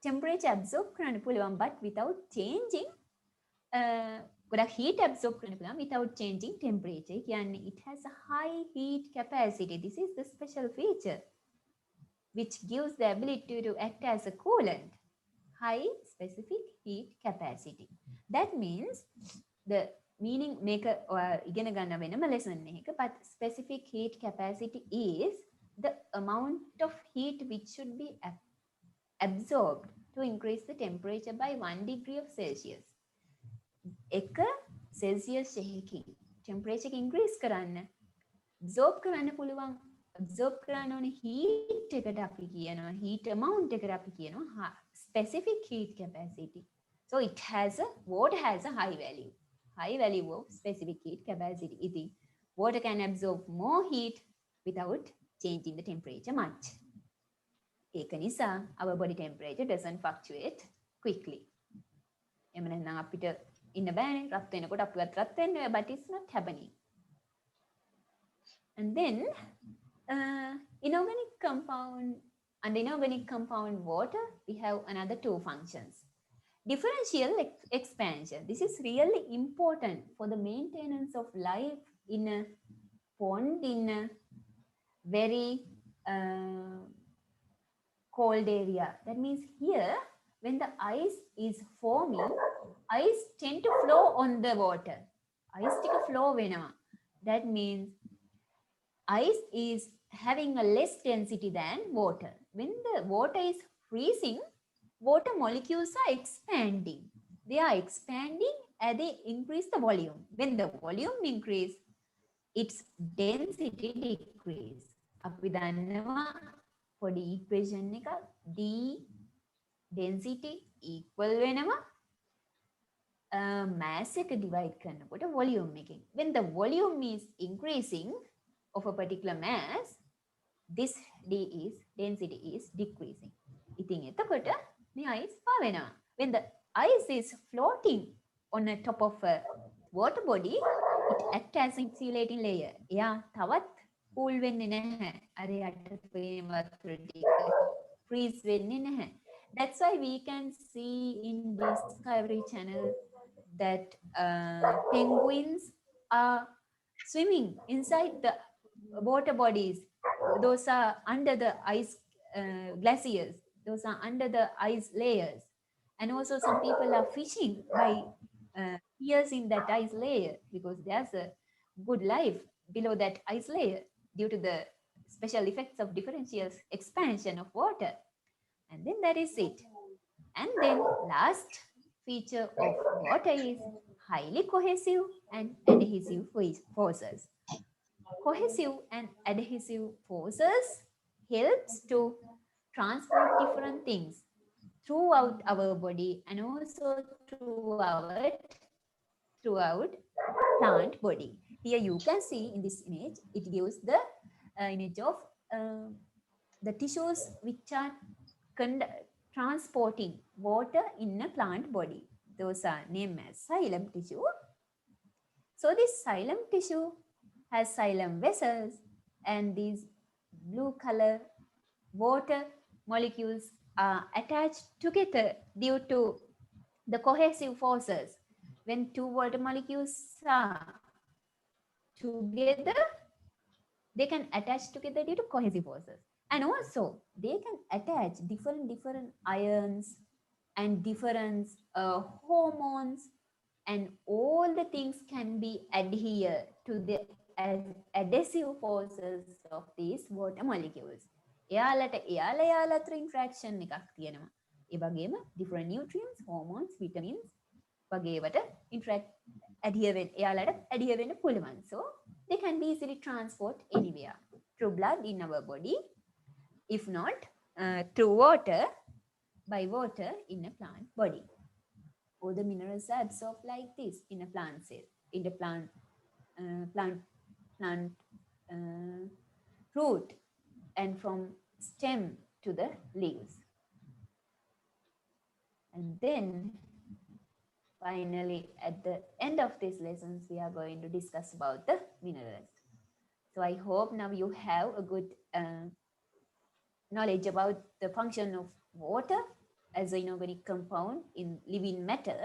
temperature absorb කරන්න පුළුවන්, but without changing ගොඩක් heat absorb කරන්න පුළුවන් without changing temperature. කියන්නේ it has a high heat capacity. This is the special feature which gives the ability to act as a coolant. High specific heat capacity. That means the meaning maker or ඉගෙන ගන්න වෙනම lesson එකක, but specific heat capacity is the amount of heat which should be absorbed to increase the temperature by 1 degree of Celsius. එක Celsius එකකින් temperature increase කරන්න absorb කරන්න පුළුවන්. absorb කරන්න ඕනේ heat එකට අපි කියනවා, heat amount එකට අපි කියනවා specific heat capacity. So water has a high value of specific heat capacity. ඉතින් water can absorb more heat without changing the temperature much. ඒක නිසා our body temperature doesn't fluctuate quickly. එම නැත්නම් අපිට ඉන්න බෑනේ, රත් වෙනකොට අපිවත් රත් වෙන්න, but it's not happening. And then inorganic compound water, we have another two functions. Differential expansion. This is really important for the maintenance of life in a pond, in a very cold area. That means here, when the ice is forming, ice tend to flow on the water. Ice tika flow වෙනවා. That means ice is having a less density than water. When the water is freezing, water molecules are expanding. They are expanding as they increase the volume. When the volume increase, its density decrease. අපි දන්නවා පොඩි equation එක D density equal වෙනවා mass එක divide කරනකොට volume එකෙන්. When the volume is increasing of a particular mass, this density is decreasing. ඉතින් එතකොට මේ ice පාවෙනවා. When the ice is floating on the top of a water body, it acts as an insulating layer. එයා තවත් cool වෙන්නේ නැහැ. අර යට පේන වතුර ටික freeze වෙන්නේ නැහැ. That's why we can see in Discovery Channel that penguins are swimming inside the water bodies. Those are under the ice glaciers. Those are under the ice layers. And also some people are fishing by piercing that ice layer because there's a good life below that ice layer. due to the special effects of differential expansion of water. And then that is it. And then last feature of water is highly cohesive and adhesive forces. Cohesive and adhesive forces helps to transport different things throughout our body and also throughout plant body. Here you can see in this image, it gives the image of uh, the tissues which are transporting water in a plant body. Those are named as xylem tissue. So this xylem tissue has xylem vessels, and these blue color water molecules are attached together due to the cohesive forces. When two water molecules are together, they can attach together due to cohesive forces. And also, they can attach different ions and different hormones, and all the things can be adhere to the adhesive forces of these water molecules. එයාලා අතර interaction එකක් තියෙනවා. ඒ වගේම different nutrients, hormones, vitamins වගේ ඒවට interact එයාලට adhere වෙන්න පුළුවන්. So they can be easily transport anywhere through blood in our body, if not through water, by water in a plant body. All the minerals are absorbed like this in a plant cell, in the plant root, and from stem to the leaves. And then finally, at the end of these lessons, we are going to discuss about the minerals. So I hope now you have a good knowledge about the function of water as an inorganic compound in living matter.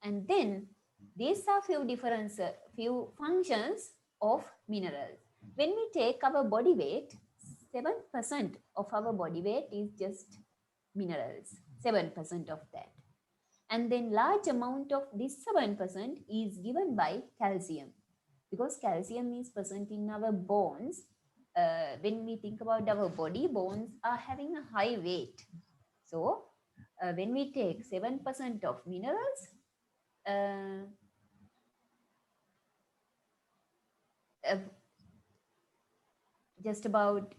And then these are few functions of minerals. When we take our body weight, 7% of our body weight is just minerals, 7% of that. And then large amount of this 7% is given by calcium, because calcium is present in our bones. When we think about our body, bones are having a high weight. So when we take 7% of minerals, just about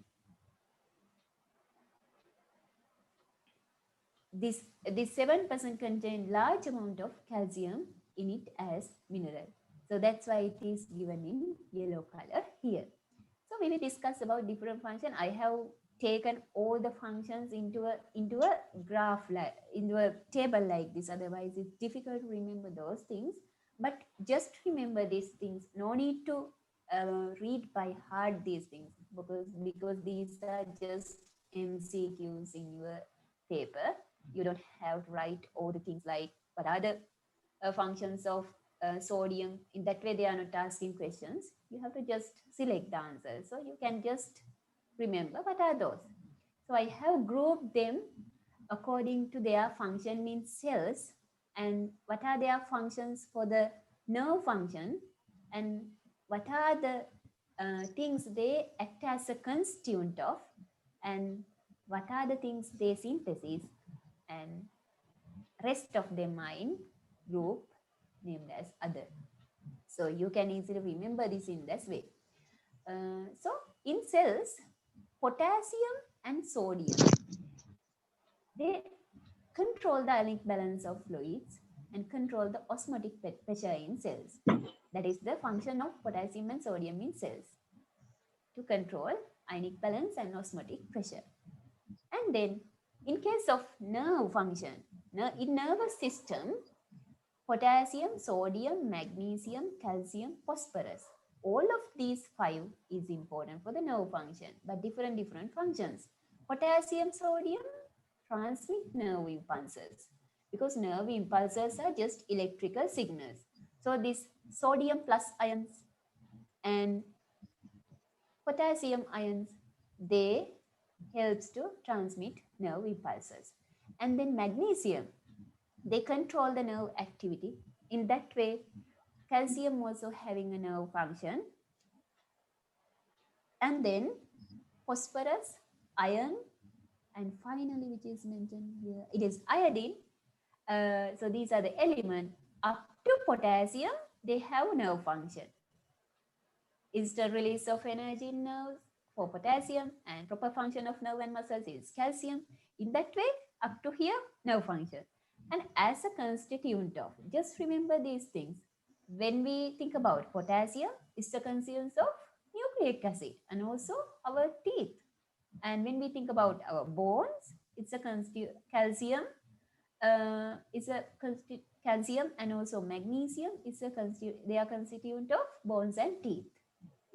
this 7% contain large amount of calcium in it as mineral. So that's why it is given in yellow color here. So we will discuss about different function. I have taken all the functions into a graph, like into a table like this. Otherwise, it's difficult to remember those things. But just remember these things. No need to read by heart these things, because these are just MCQs in your paper. You don't have to write all the things like what are the functions of sodium. In that way, they are not asking questions. You have to just select the answer. So you can just remember what are those. So I have grouped them according to their function in cells, and what are their functions for the nerve function, and what are the things they act as a constituent of, and what are the things they synthesize, and rest of them are in group named as other. So you can easily remember this in this way. So in cells, potassium and sodium, they control the ionic balance of fluids and control the osmotic pressure in cells. That is the function of potassium and sodium in cells, to control ionic balance and osmotic pressure. And then in case of nerve function, in nervous system, potassium, sodium, magnesium, calcium, phosphorus, all of these 5 is important for the nerve function, but different functions. Potassium, sodium transmit nerve impulses, because nerve impulses are just electrical signals. So this sodium plus ions and potassium ions, they helps to transmit nerve impulses. And then magnesium, they control the nerve activity. In that way, calcium also having a nerve function. And then phosphorus, iron, and finally, which is mentioned here, it is iodine. So these are the elements. Up to potassium, they have nerve function. Instant release of energy in nerves for potassium, and proper function of nerve and muscles is calcium. In that way, up to here, nerve function. And as a constituent of, just remember these things. When we think about potassium, it's the constituent of nucleic acid and also our teeth. And when we think about our bones, it's a calcium. Is a calcium and also magnesium is a they are constituent of bones and teeth.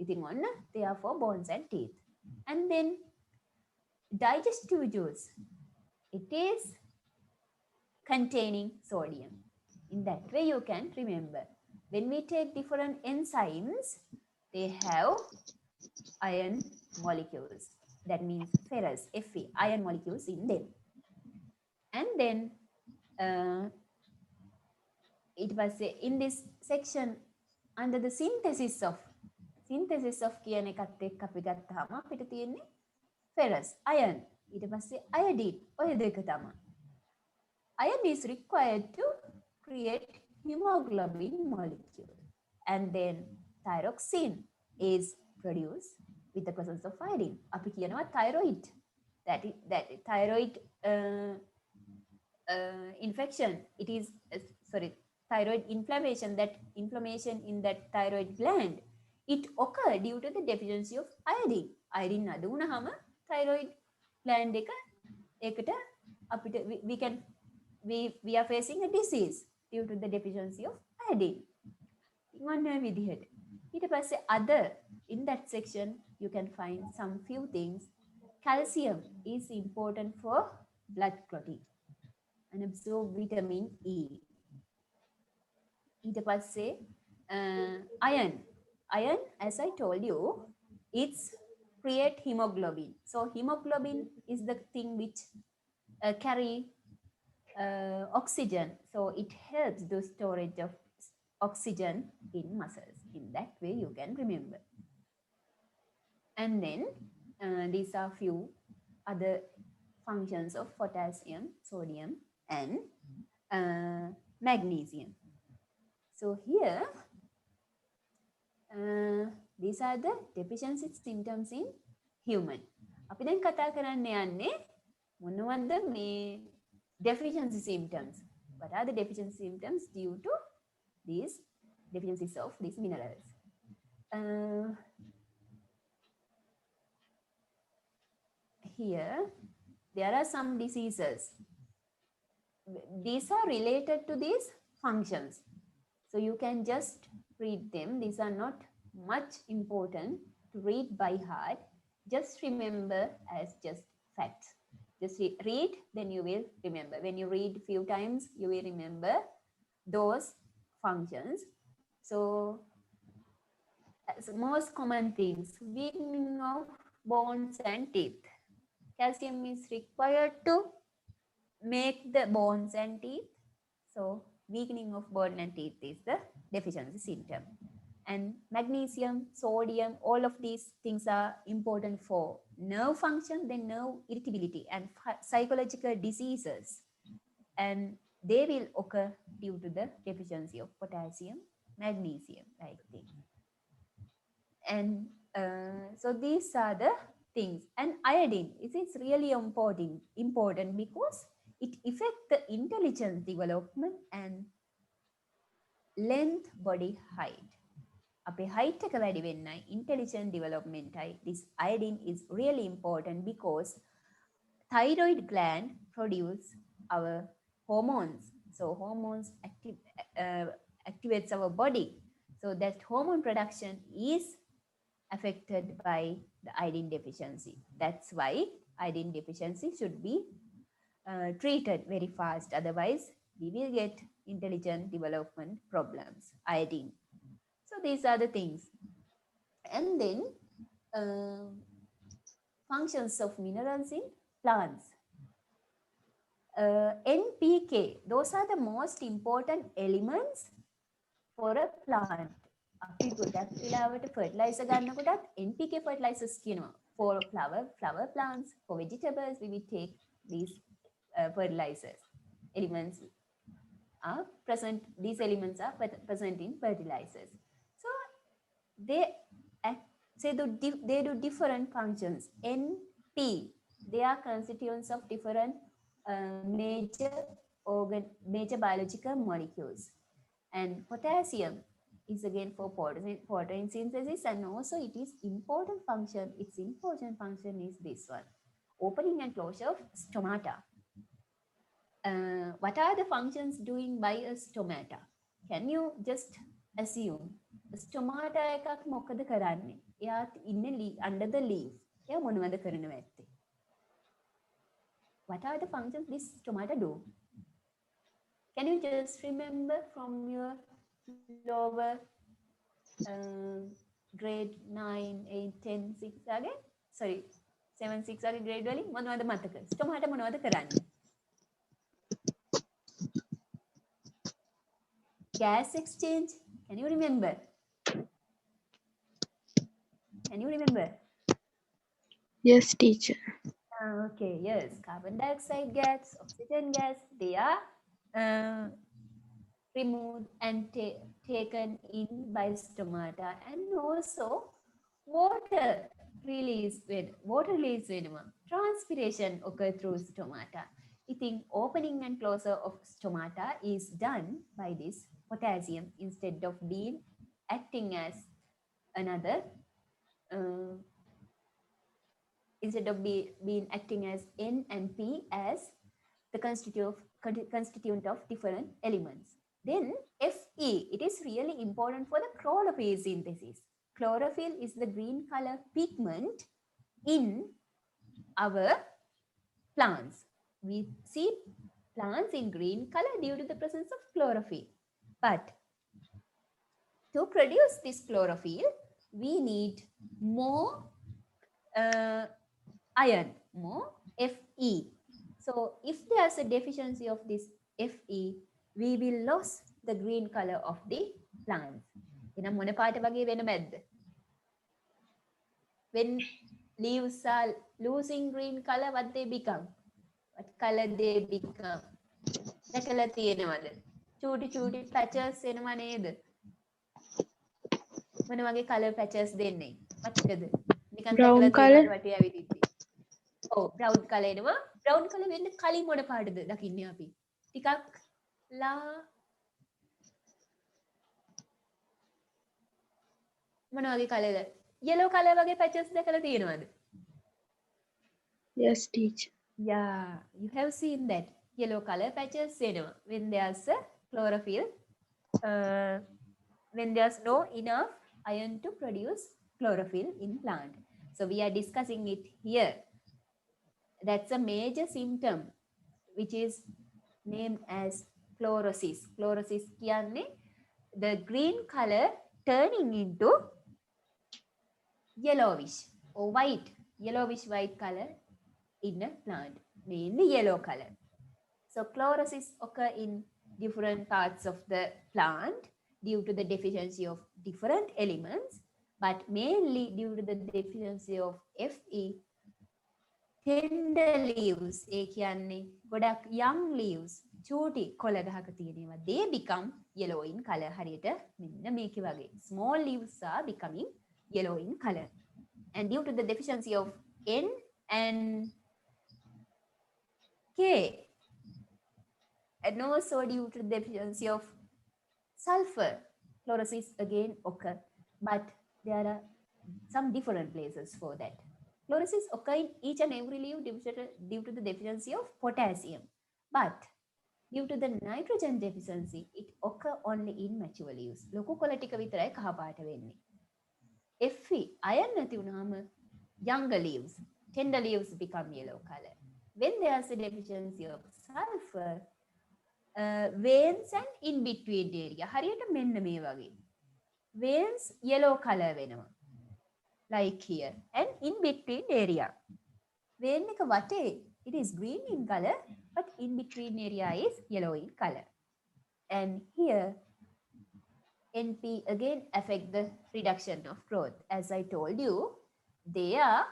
ඉතින් ඔන්න they are for bones and teeth. And then digestive juice, it is containing sodium. In that way you can remember. When we take different enzymes, they have iron molecules. That means ferrous, Fe, iron molecules in them. And then it was in this section under the synthesis of කියන එකත් එක්ක අපි ගත්තාම අපිට තියෙන්නේ ferrous, iron. ඊට පස්සේ iodine. ඔය දෙක තමයි. Iron is required to create hemoglobin molecule. And then thyroxine is produced with the presence of iodine. අපි කියනවා thyroid. That thyroid infection. It is thyroid inflammation. That inflammation in that thyroid gland, it occur due to the deficiency of iodine. Iodine අඩු වුණාම thyroid gland එක ඒකට අපිට we are facing a disease due to the deficiency of iodine. ඔන්න විදිහට. ඊට පස්සේ other in that section you can find some few things. Calcium is important for blood clotting and absorb vitamin E. ඊට පස්සේ iron, as I told you, it's create hemoglobin. So hemoglobin is the thing which carry oxygen. So it helps the storage of oxygen in muscles. In that way you can remember. And then these are few other functions of potassium, sodium, and magnesium. So here these are the deficiency symptoms in human. අපි දැන් කතා කරන්න යන්නේ මොනවද මේ deficiency symptoms. What are the deficiency symptoms due to these deficiencies of these minerals? Here there are some diseases. These are related to these functions. So you can just read them. These are not much important to read by heart. Just remember as just facts. Just read, then you will remember. When you read few times, you will remember those functions. So as most common things, weakening of bones and teeth. Calcium is required to make the bones and teeth. So weakening of bone and teeth is the deficiency symptom. And magnesium, sodium, all of these things are important for nerve function, then nerve irritability and psychological diseases. And they will occur due to the deficiency of potassium, magnesium, like this. And so these are the things. And iodine is really important because it affects the intelligence development and length body height. අපේ height එක වැඩි වෙන්නයි intelligent developmentයි. This iodine is really important because thyroid gland produce our hormones. So hormones activates our body. So that hormone production is affected by the iodine deficiency. That's why iodine deficiency should be treated very fast. Otherwise, we will get intelligent development problems. Iodine. So these are the things. And then functions of minerals in plants. NPK, those are the most important elements for a plant. අපි ගොඩක් වෙලාවට fertiliser ගන්නකොටත් NPK fertilizers කියනවා. For flower plants, for vegetables, we will take these fertilizers. Elements are present, these elements are present in fertilizers. So they act, they do different functions. NP, they are constituents of different major biological molecules. And potassium is again for protein synthesis, and also it is important function. Its important function is this one: opening and closure of stomata. What are the functions doing by a stomata? Can you just assume stomata එකක් මොකද කරන්නේ? එයා ඉන්නේ under the leaf. එයා මොනවද කරනවා ඇත්තේ? What are the functions this stomata do? Can you just remember from your lower grade 9, 8, 10, 6 again? Sorry, 7, 6 again grade වලින් මොනවද මතක? stomata මොනවද කරන්නේ? Gas exchange. Can you remember? Can you remember? Yes, teacher. Okay, yes. Carbon dioxide gas, oxygen gas, they are removed and taken in by stomata. And also water release venom. Transpiration occurs through stomata. I think opening and closure of stomata is done by this potassium instead of being acting as another instead of being acting as N and P as the constituent of different elements. Then Fe, it is really important for the chlorophyll synthesis. Chlorophyll is the green color pigment in our plants. We see plants in green color due to the presence of chlorophyll. But to produce this chlorophyll, we need more iron, more Fe. So if there's a deficiency of this Fe, we will lose the green color of the plants. එහෙනම් මොන පාට වගේ වෙන මැද්ද? When leaves are losing green color, what they become? What color they become? දැකලා තියෙනවද? චූටි patches එනවා නේද? මොන වගේ color patches දෙන්නේ? මතකද? නිකන් Brown දැකලා color. තියෙනවද වටේ ඇවිදිද්දි? ඔව්, brown color එනවා. Brown color වෙන්න කලින් මොන පාටද දකින්නේ අපි? ටිකක් ලා මොන වගේ කලර්ද? yellow color වගේ patches දැකලා තියෙනවද? Yes, teacher. Yeah, you have seen that yellow color patches එනවා when there's a chlorophyll, when there's no enough iron to produce chlorophyll in plant. So we are discussing it here. That's a major symptom which is named as chlorosis. Chlorosis කියන්නේ the green color turning into yellowish or white, yellowish white color in a plant, mainly yellow color. So chlorosis occur in different parts of the plant due to the deficiency of different elements, but mainly due to the deficiency of Fe. Tender leaves, ඒ කියන්නේ ගොඩක් young leaves, චූටි කොළ ගහක තියෙනවා, they become yellow in color. හරියට මෙන්න මේක වගේ. Small leaves are becoming yellow in color. And due to the deficiency of N and K, and also due to the deficiency of sulfur, chlorosis again occur. But there are some different places for that. Chlorosis occur in each and every leaf due to the deficiency of potassium. But due to the nitrogen deficiency, it occur only in mature leaves. ලොකු කොළ ටික විතරයි කහ පාට වෙන්නේ. Fe, iron නැති වුණාම younger leaves, tender leaves become yellow color. When there's a deficiency of sulfur, veins and in between area, හරියට මෙන්න මේ වගේ. Veins yellow color වෙනවා. Like here, and in between area. Vein එක වටේ, it is green in color, but in between area is yellow in color. And here, NP again affect the reduction of growth. As I told you, they are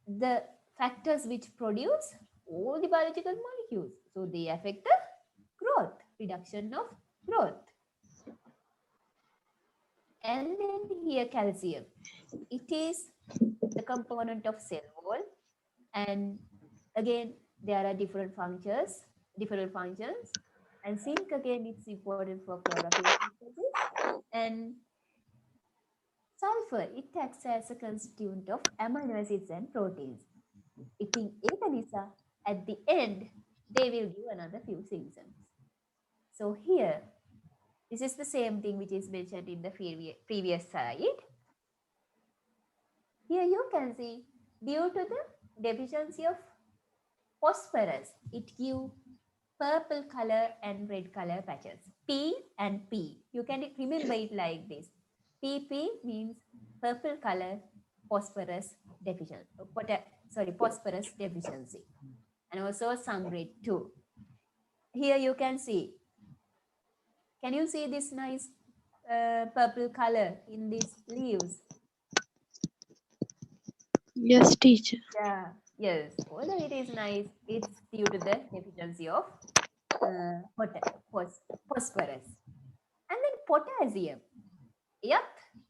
the factors which produce all the biological molecules. So they affect the growth, reduction of growth. And then here calcium. It is the component of cell wall, and again there are different functions. And zinc again it's important for chlorophyll synthesis. And sulfur it acts as a constituent of amino acids and proteins. ඉතින් ඒක නිසා at the end they will give another few symptoms. So here this is the same thing which is mentioned in the previous slide. Here you can see due to the deficiency of phosphorus, it gives purple color and red color patches. P and P. You can remember it like this. PP means purple color, phosphorus deficiency. Phosphorus deficiency. And also some red too. Here you can see. Can you see this nice purple color in these leaves? Yes, teacher. Yeah, yes. Although it is nice, it's due to the deficiency of phosphorus. And then potassium. Yep,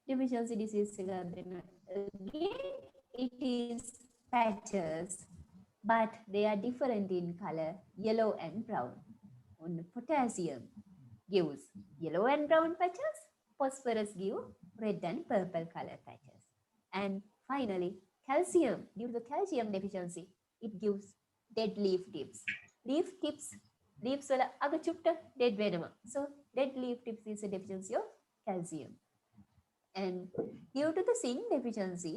deficiency disease. Again, it is patches, but they are different in color, yellow and brown. On potassium gives yellow and brown patches, phosphorus gives red and purple color patches. And finally, calcium, due to the calcium deficiency, it gives dead leaf tips. Leaves වල අග චුට්ට dead වෙනවා. So dead leaf tips is a deficiency of calcium. And due to the zinc deficiency,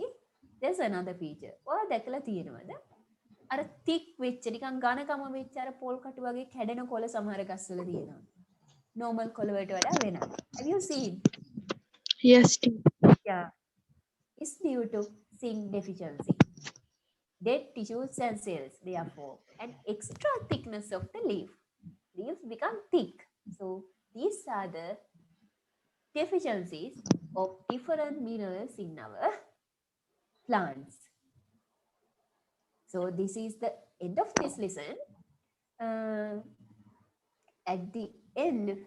there's another feature. ඔයා දැකලා තියෙනවද? අර thick වෙච්ච නිකන් ඝනකම වෙච්ච අර පොල් කටු වගේ කැඩෙන කොළ සමහර ගස්වල තියෙනවා. Normal කොළ වලට වඩා වෙනස්. Have you seen? Yes, teacher. Yeah. It's due to zinc deficiency. Dead tissues and cells, therefore, and extra thickness of the leaf. Leaves become thick. So these are the deficiencies of different minerals in our plants. So this is the end of this lesson. At the end,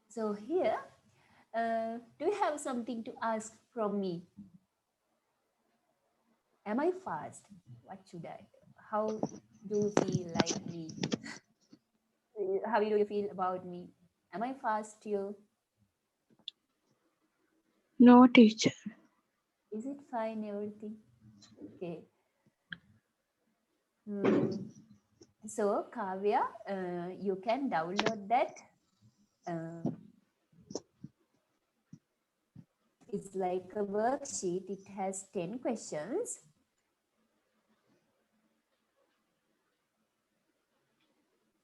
so here, do you have something to ask from me? Am I fast? What should I? How do you feel like me? How do you feel about me? Am I fast to you? No, teacher. Is it fine, everything? Okay. So, Kavya, you can download that. It's like a worksheet. It has 10 questions.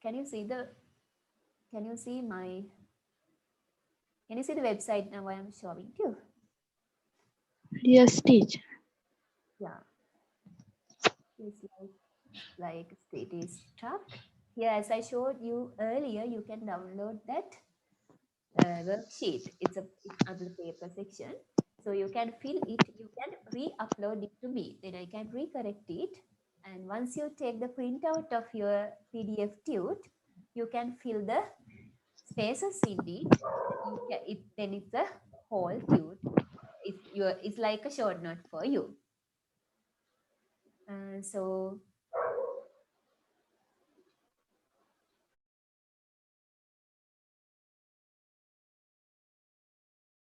Can you see the website now I am showing you? Yes, teacher. Yeah. It's like it is stuck. Here, as I showed you earlier, you can download that worksheet. It's under the paper section. So you can fill it, you can re-upload it to me. Then I can recorrect it. And once you take the printout of your PDF tute, you can fill the spaces in it. Then it's a whole tute. It's like a short note for you. So